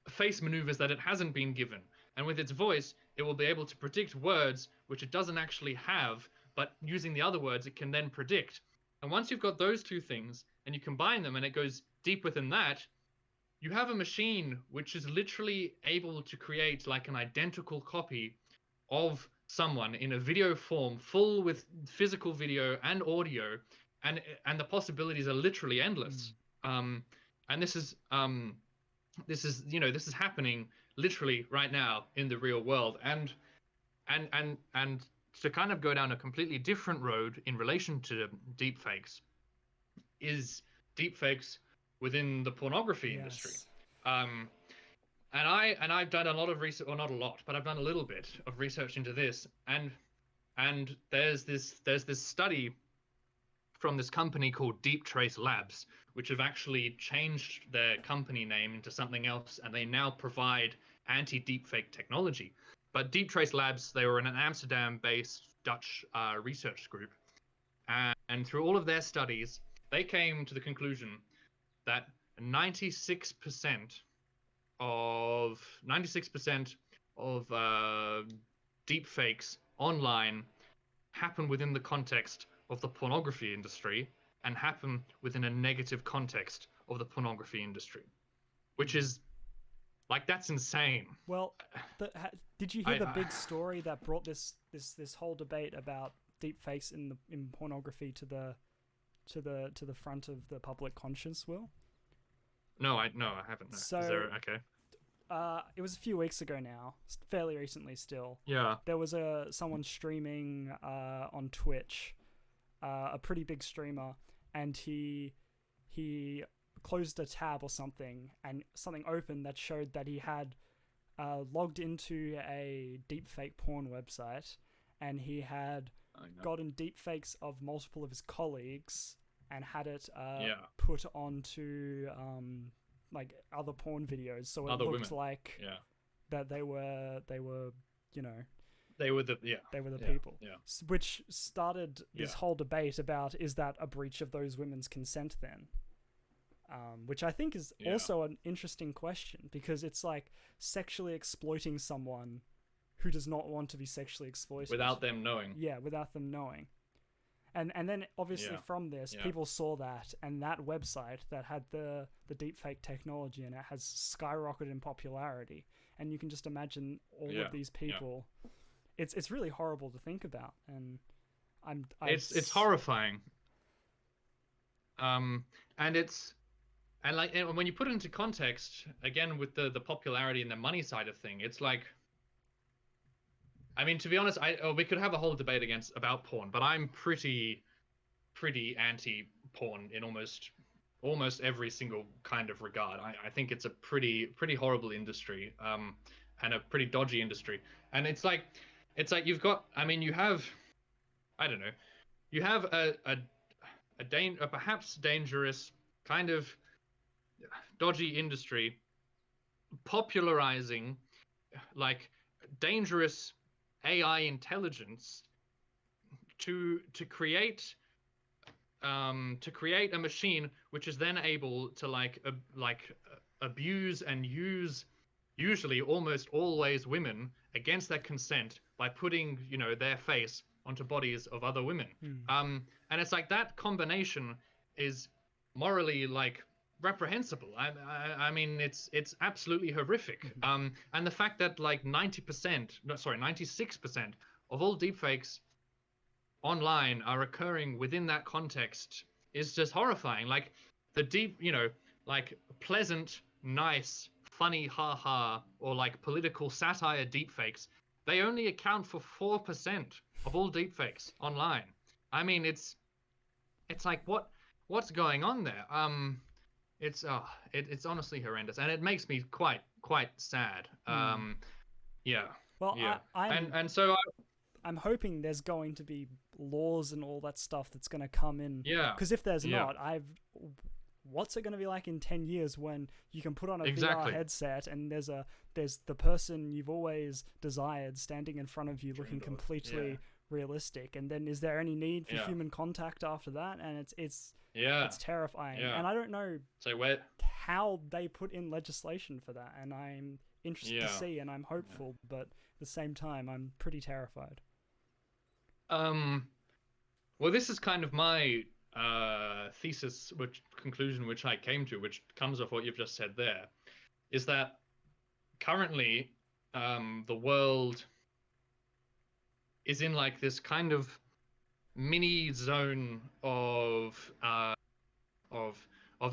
face maneuvers that it hasn't been given. And with its voice, it will be able to predict words which it doesn't actually have, but using the other words, it can then predict. And once you've got those two things and you combine them and it goes deep within that, you have a machine which is literally able to create like an identical copy of someone in a video form, full with physical video and audio, and the possibilities are literally endless. And this is this is happening literally right now in the real world. And to kind of go down a completely different road in relation to deepfakes is deepfakes within the pornography industry. And I've done a lot of research, or not a lot, but I've done a little bit of research into this. And there's this study from this company called Deep Trace Labs, which have actually changed their company name into something else, and they now provide anti-deepfake technology. But Deep Trace Labs, they were an Amsterdam-based Dutch research group, and through all of their studies, they came to the conclusion that 96% of deepfakes online happen within the context of the pornography industry and happen within a negative context of the pornography industry, which is like, that's insane. Well, did you hear the big story that brought this whole debate about deepfakes in pornography to the front of the public conscience, Will? No, I haven't. No. So, is there, okay. It was a few weeks ago now, fairly recently still. Yeah. There was someone streaming on Twitch, a pretty big streamer, and he closed a tab or something, and something opened that showed that he had logged into a deepfake porn website, and he had gotten deepfakes of multiple of his colleagues and had it put onto like other porn videos, so it looked like that they were you know, they were the people, which started this whole debate about, is that a breach of those women's consent then? Which I think is also an interesting question, because it's like sexually exploiting someone who does not want to be sexually exploited without them knowing. Yeah, without them knowing. And then obviously from this, people saw that, and that website that had the deepfake technology in it has skyrocketed in popularity. And you can just imagine all of these people. It's really horrible to think about, and it's horrifying. And when you put it into context, again with the popularity and the money side of thing, it's like, I mean, to be honest, we could have a whole debate about porn, but I'm pretty anti-porn in almost every single kind of regard. I think it's a pretty horrible industry, and a pretty dodgy industry. And it's like you have a perhaps dangerous kind of dodgy industry popularizing like dangerous AI intelligence to create a machine which is then able to abuse and use usually almost always women against their consent by putting their face onto bodies of other women. And it's like that combination is morally like reprehensible. I mean it's absolutely horrific. And the fact that like 96% of all deepfakes online are occurring within that context is just horrifying. Like the deep, like pleasant, nice, funny, ha, or like political satire deepfakes, they only account for 4% of all deepfakes online. I mean, it's like what's going on there? It's honestly horrendous, and it makes me quite sad. Yeah. Well, yeah. I'm So I'm hoping there's going to be laws and all that stuff that's going to come in. Yeah. Because if there's not, what's it going to be like in 10 years when you can put on a VR headset and there's the person you've always desired standing in front of you looking completely realistic, and then is there any need for human contact after that? And it's terrifying. And I don't know how they put in legislation for that, and I'm interested to see, and I'm hopeful, but at the same time I'm pretty terrified. Well, this is kind of my thesis, conclusion which I came to, which comes off what you've just said there, is that currently the world is in like this kind of mini zone of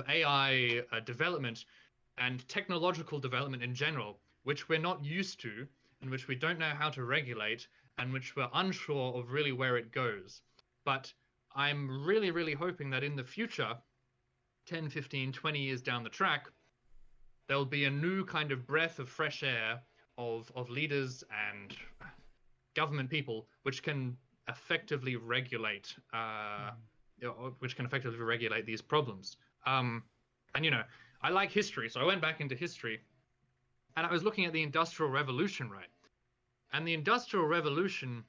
AI development and technological development in general, which we're not used to and which we don't know how to regulate and which we're unsure of really where it goes. But I'm really, really hoping that in the future, 10, 15, 20 years down the track, there'll be a new kind of breath of fresh air of leaders and government people which can effectively regulate these problems. And I like history, so I went back into history and I was looking at the Industrial Revolution, right? And the Industrial Revolution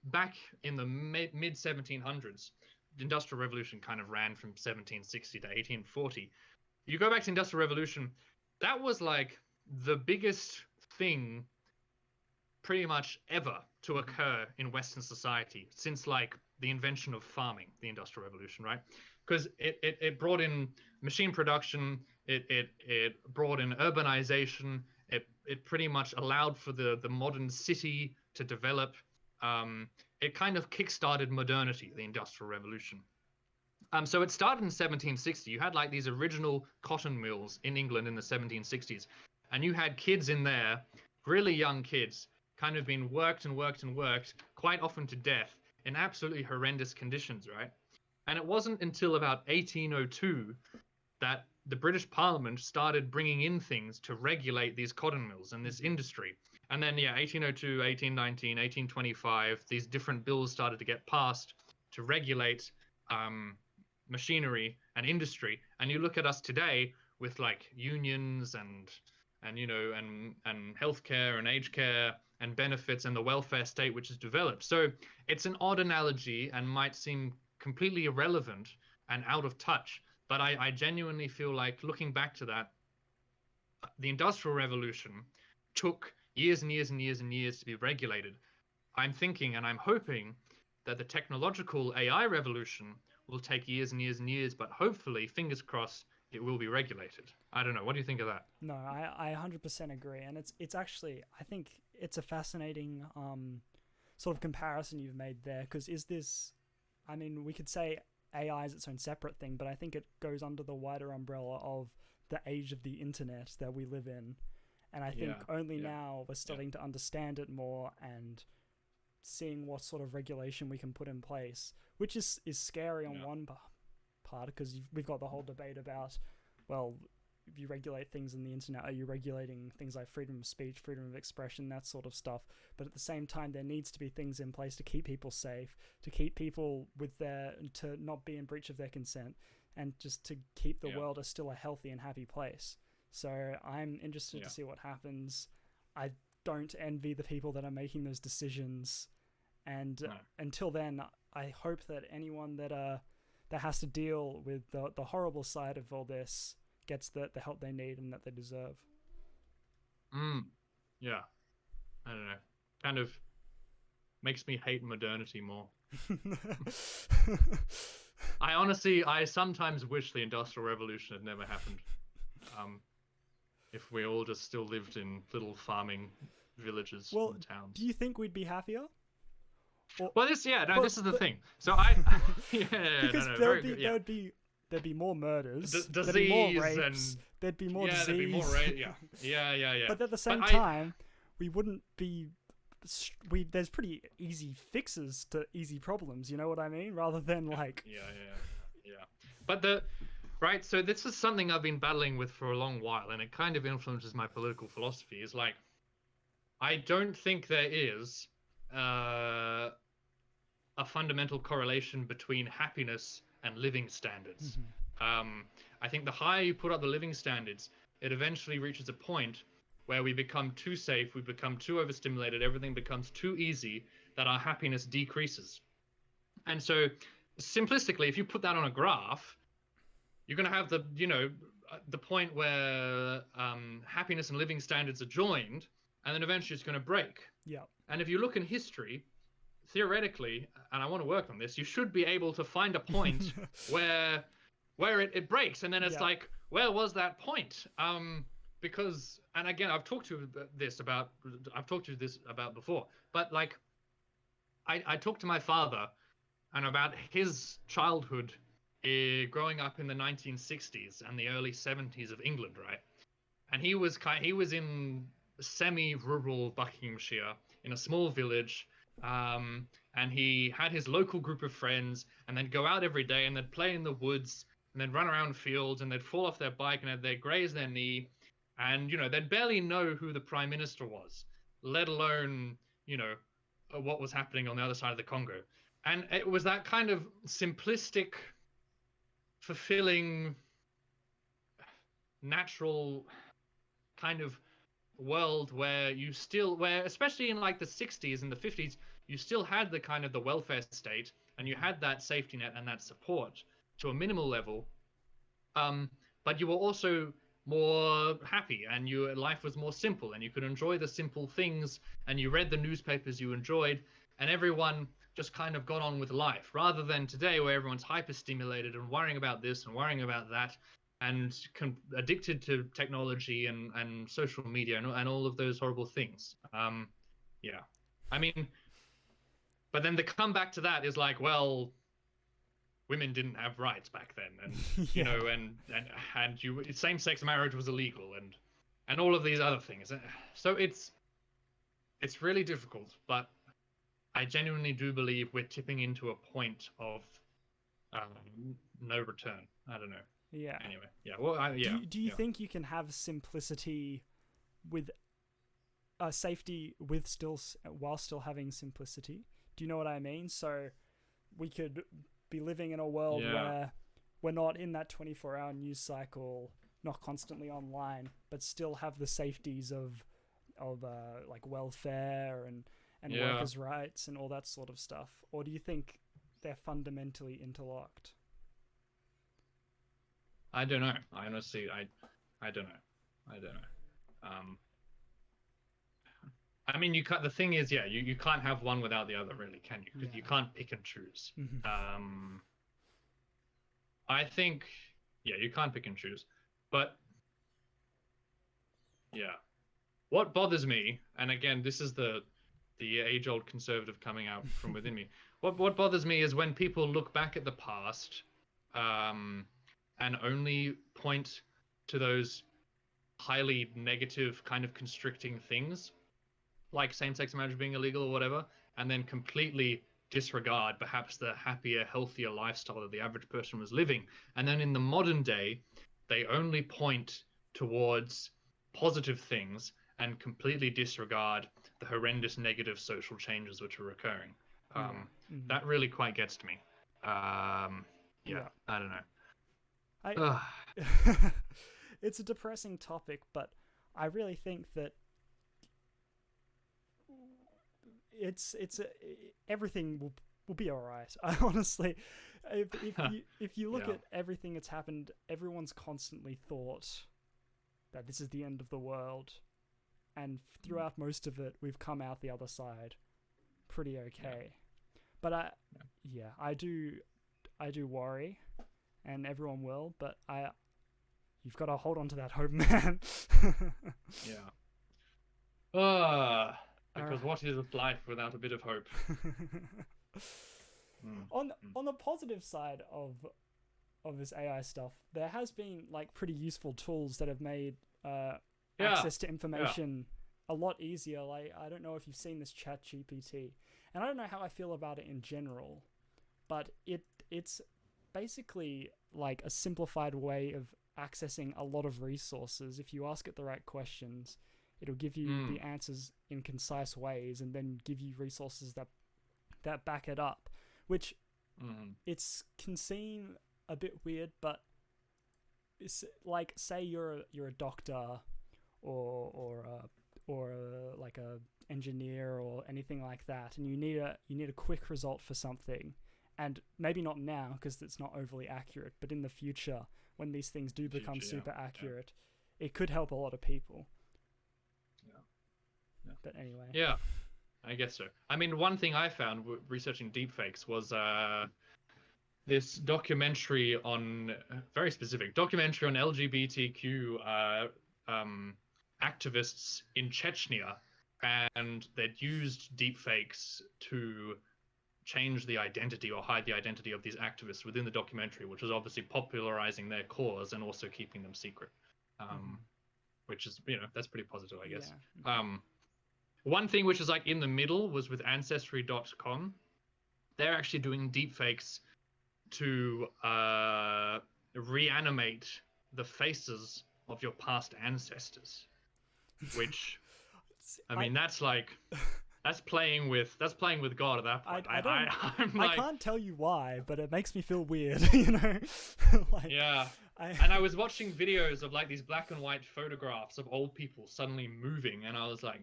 back in the mid 1700s, the Industrial Revolution kind of ran from 1760 to 1840. You go back to the Industrial Revolution, that was like the biggest thing pretty much ever to occur in Western society since like the invention of farming, the Industrial Revolution, right? Because it brought in machine production, it brought in urbanization, it pretty much allowed for the modern city to develop. It kind of kick-started modernity, the Industrial Revolution. So it started in 1760. You had like these original cotton mills in England in the 1760s, and you had kids in there, really young kids, kind of being worked and worked and worked, quite often to death, in absolutely horrendous conditions, right? And it wasn't until about 1802 that the British Parliament started bringing in things to regulate these cotton mills and this industry. And then, 1802, 1819, 1825, these different bills started to get passed to regulate machinery and industry. And you look at us today with like unions and healthcare and aged care and benefits and the welfare state which is developed. So it's an odd analogy and might seem completely irrelevant and out of touch. But I genuinely feel like looking back to that, the Industrial Revolution took years and years and years and years to be regulated. I'm thinking and I'm hoping that the technological AI revolution will take years and years and years, but hopefully, fingers crossed, it will be regulated. I don't know. What do you think of that? No, I 100% agree. And it's actually, I think it's a fascinating sort of comparison you've made there, because we could say AI is its own separate thing, but I think it goes under the wider umbrella of the age of the internet that we live in. And I think only now we're starting to understand it more and seeing what sort of regulation we can put in place, which is scary on one part, because we've got the whole debate about, well, if you regulate things in the internet, are you regulating things like freedom of speech, freedom of expression, that sort of stuff? But at the same time, there needs to be things in place to keep people safe, to keep people to not be in breach of their consent, and just to keep the world as still a healthy and happy place. So I'm interested Yeah. to see what happens. I don't envy the people that are making those decisions, and No. until then, I hope that anyone that has to deal with the horrible side of all this gets the help they need and that they deserve. Yeah. I don't know. Kind of makes me hate modernity more. I sometimes wish the Industrial Revolution had never happened. If we all just still lived in little farming villages Well, and towns. do you think we'd be happier? Well, this is the thing. So because no, there very good, yeah. would be more murders, there'd disease be more rapes, and there'd be more disease. there'd be more yeah. But at the same But time, we wouldn't be. There's pretty easy fixes to easy problems. You know what I mean? Rather than like. Yeah. But right. So this is something I've been battling with for a long while, and it kind of influences my political philosophy. Is like, I don't think there is a fundamental correlation between happiness and living standards. I think the higher you put up the living standards, it eventually reaches a point where we become too safe, we become too overstimulated, everything becomes too easy, that our happiness decreases. And so, simplistically, if you put that on a graph, you're going to have the point where happiness and living standards are joined, and then eventually it's going to break. Yeah. And if you look in history, theoretically, and I want to work on this, you should be able to find a point where it breaks, and then it's like, where was that point? Because, and again, I've talked to you this about before, but like, I talked to my father and about his childhood growing up in the 1960s and the early 70s of England, right? And he was in semi-rural Buckinghamshire in a small village, and he had his local group of friends, and they'd go out every day and they'd play in the woods and they'd run around fields and they'd fall off their bike and they'd graze their knee, and they'd barely know who the prime minister was, let alone what was happening on the other side of the Congo. And it was that kind of simplistic, fulfilling, natural kind of world where especially in like the 60s and the 50s, you still had the kind of the welfare state, and you had that safety net and that support to a minimal level, but you were also more happy, and your life was more simple, and you could enjoy the simple things, and you read the newspapers you enjoyed, and everyone just kind of got on with life, rather than today where everyone's hyper-stimulated and worrying about this and worrying about that, and addicted to technology and social media and all of those horrible things. I mean, but then the comeback to that is like, well, women didn't have rights back then, and and same-sex marriage was illegal, and all of these other things. So it's really difficult, but I genuinely do believe we're tipping into a point of no return. I don't know. Yeah. Anyway, yeah. Well, Do you think you can have simplicity with safety while still having simplicity? Do you know what I mean? So we could be living in a world where we're not in that 24-hour news cycle, not constantly online, but still have the safeties of like welfare and workers' rights and all that sort of stuff? Or do you think they're fundamentally interlocked? I don't know. I honestly, I don't know. I mean, you can't. The thing is, you can't have one without the other, really, can you? Because you can't pick and choose. I think, you can't pick and choose. But what bothers me, and again, this is the age-old conservative coming out from within me. What bothers me is when people look back at the past, and only point to those highly negative, kind of constricting things, like same-sex marriage being illegal or whatever, and then completely disregard perhaps the happier, healthier lifestyle that the average person was living. And then in the modern day, they only point towards positive things and completely disregard the horrendous negative social changes which are occurring. That really quite gets to me. I don't know. it's a depressing topic, but I really think that everything will be all right. I honestly, if you look at everything that's happened, everyone's constantly thought that this is the end of the world, and throughout most of it, we've come out the other side pretty okay. But I do worry, and everyone will. But you've got to hold on to that hope, man. Because what is life without a bit of hope? On the positive side of this AI stuff, there has been like pretty useful tools that have made access to information a lot easier. Like, I don't know if you've seen this ChatGPT, and I don't know how I feel about it in general, but it's basically like a simplified way of accessing a lot of resources. If you ask it the right questions, it'll give you the answers in concise ways, and then give you resources that back it up, which can seem a bit weird, but it's like, say you're a doctor or like a engineer or anything like that, and you need a quick result for something, and maybe not now because it's not overly accurate, but in the future when these things do become super accurate, it could help a lot of people. But anyway. Yeah, I guess so. I mean, one thing I found researching deepfakes was this documentary on, very specific documentary on LGBTQ activists in Chechnya, and they'd used deepfakes to change the identity or hide the identity of these activists within the documentary, which was obviously popularizing their cause and also keeping them secret, which is, that's pretty positive, I guess. One thing which is like in the middle was with Ancestry.com. They're actually doing deepfakes to reanimate the faces of your past ancestors, which, I mean, that's playing with God at that point. I can't tell you why, but it makes me feel weird, like, and I was watching videos of like these black and white photographs of old people suddenly moving, and I was like,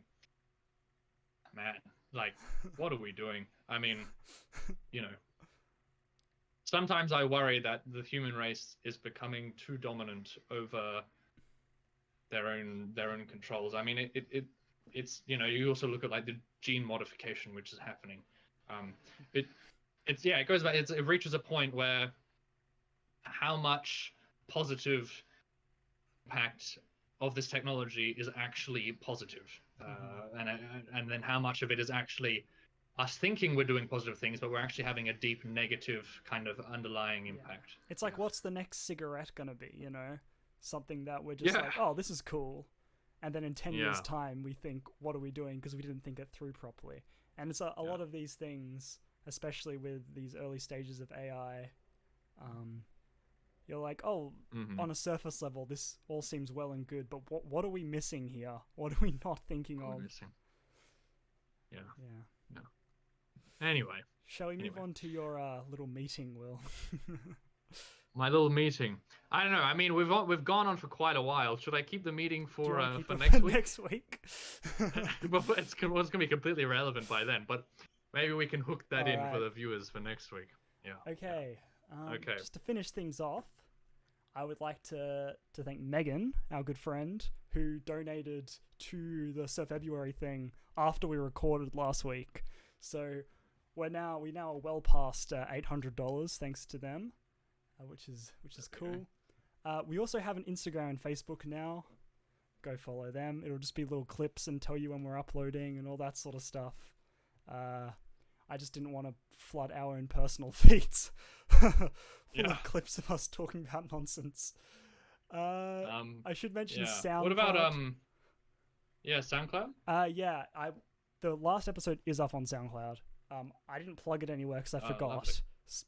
man, like, what are we doing? I mean, sometimes I worry that the human race is becoming too dominant over their own controls. I mean, it's you also look at like the gene modification which is happening. It goes back. It reaches a point where how much positive impact of this technology is actually positive, and then how much of it is actually us thinking we're doing positive things, but we're actually having a deep negative kind of underlying impact. It's like, what's the next cigarette gonna be? Something that we're just like, oh, this is cool, and then in 10 years' time we think, what are we doing? Because we didn't think it through properly. And it's a lot of these things, especially with these early stages of AI. You're like, oh, on a surface level, this all seems well and good, but what are we missing here? What are we not thinking of? Yeah. Anyway. Shall we move on to your little meeting, Will? My little meeting. I don't know. I mean, we've gone on for quite a while. Should I keep the meeting for next week? Next week. Well, it's gonna be completely irrelevant by then. But maybe we can hook that in for the viewers for next week. Yeah. Okay. Just to finish things off, I would like to thank Megan, our good friend, who donated to the Sir February thing after we recorded last week. So we now are well past $800 thanks to them, which is cool. We also have an Instagram and Facebook now. Go follow them. It'll just be little clips and tell you when we're uploading and all that sort of stuff. I just didn't want to flood our own personal feeds full of clips of us talking about nonsense. I should mention SoundCloud. What about SoundCloud? The last episode is up on SoundCloud. I didn't plug it anywhere because I forgot, lovely.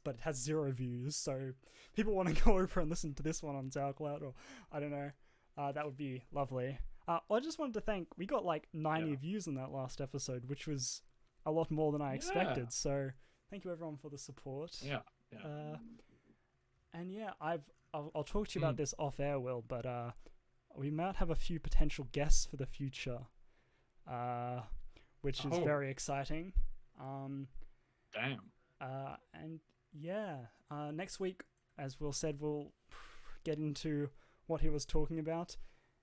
But it has 0 views. So people want to go over and listen to this one on SoundCloud, or I don't know. That would be lovely. I just wanted to thank. We got like 90 views in that last episode, which was a lot more than I expected. So thank you everyone for the support. And I'll talk to you about this off air, Will. But we might have a few potential guests for the future, which is very exciting. Damn. And yeah, next week, as Will said, we'll get into what he was talking about,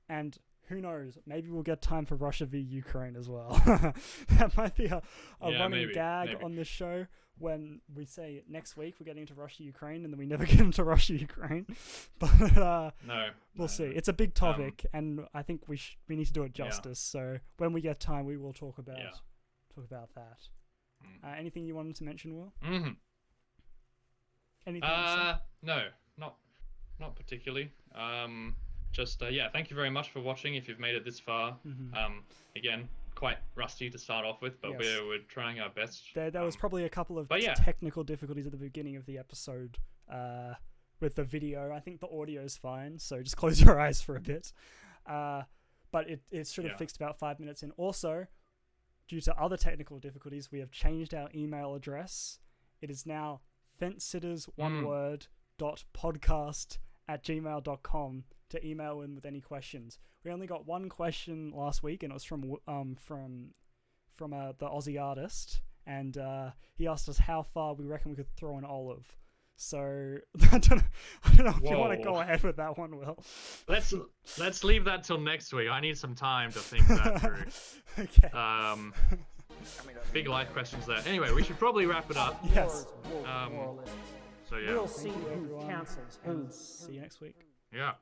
and who knows, maybe we'll get time for Russia v Ukraine as well. That might be a running gag on this show, when we say next week we're getting into Russia Ukraine and then we never get into Russia Ukraine. But we'll see. It's a big topic, and I think we need to do it justice. So when we get time, we will talk about that. Anything you wanted to mention, Will? Mm-hmm. Anything else? No, not particularly. Just thank you very much for watching. If you've made it this far, again, quite rusty to start off with, but we're trying our best. There was probably a couple of technical difficulties at the beginning of the episode with the video. I think the audio is fine, so just close your eyes for a bit. But it should have fixed about 5 minutes in. Also, due to other technical difficulties, we have changed our email address. It is now fentsitters.podcast@gmail.com to email in with any questions. We only got one question last week, and it was from the Aussie artist, and he asked us how far we reckon we could throw an olive. So I don't know if you want to go ahead with that one, Will. Let's leave that till next week. I need some time to think that through. Okay. Big life questions there. Anyway, we should probably wrap it up. Yes. So yeah. We'll see who cancels who. See you next week. Yeah.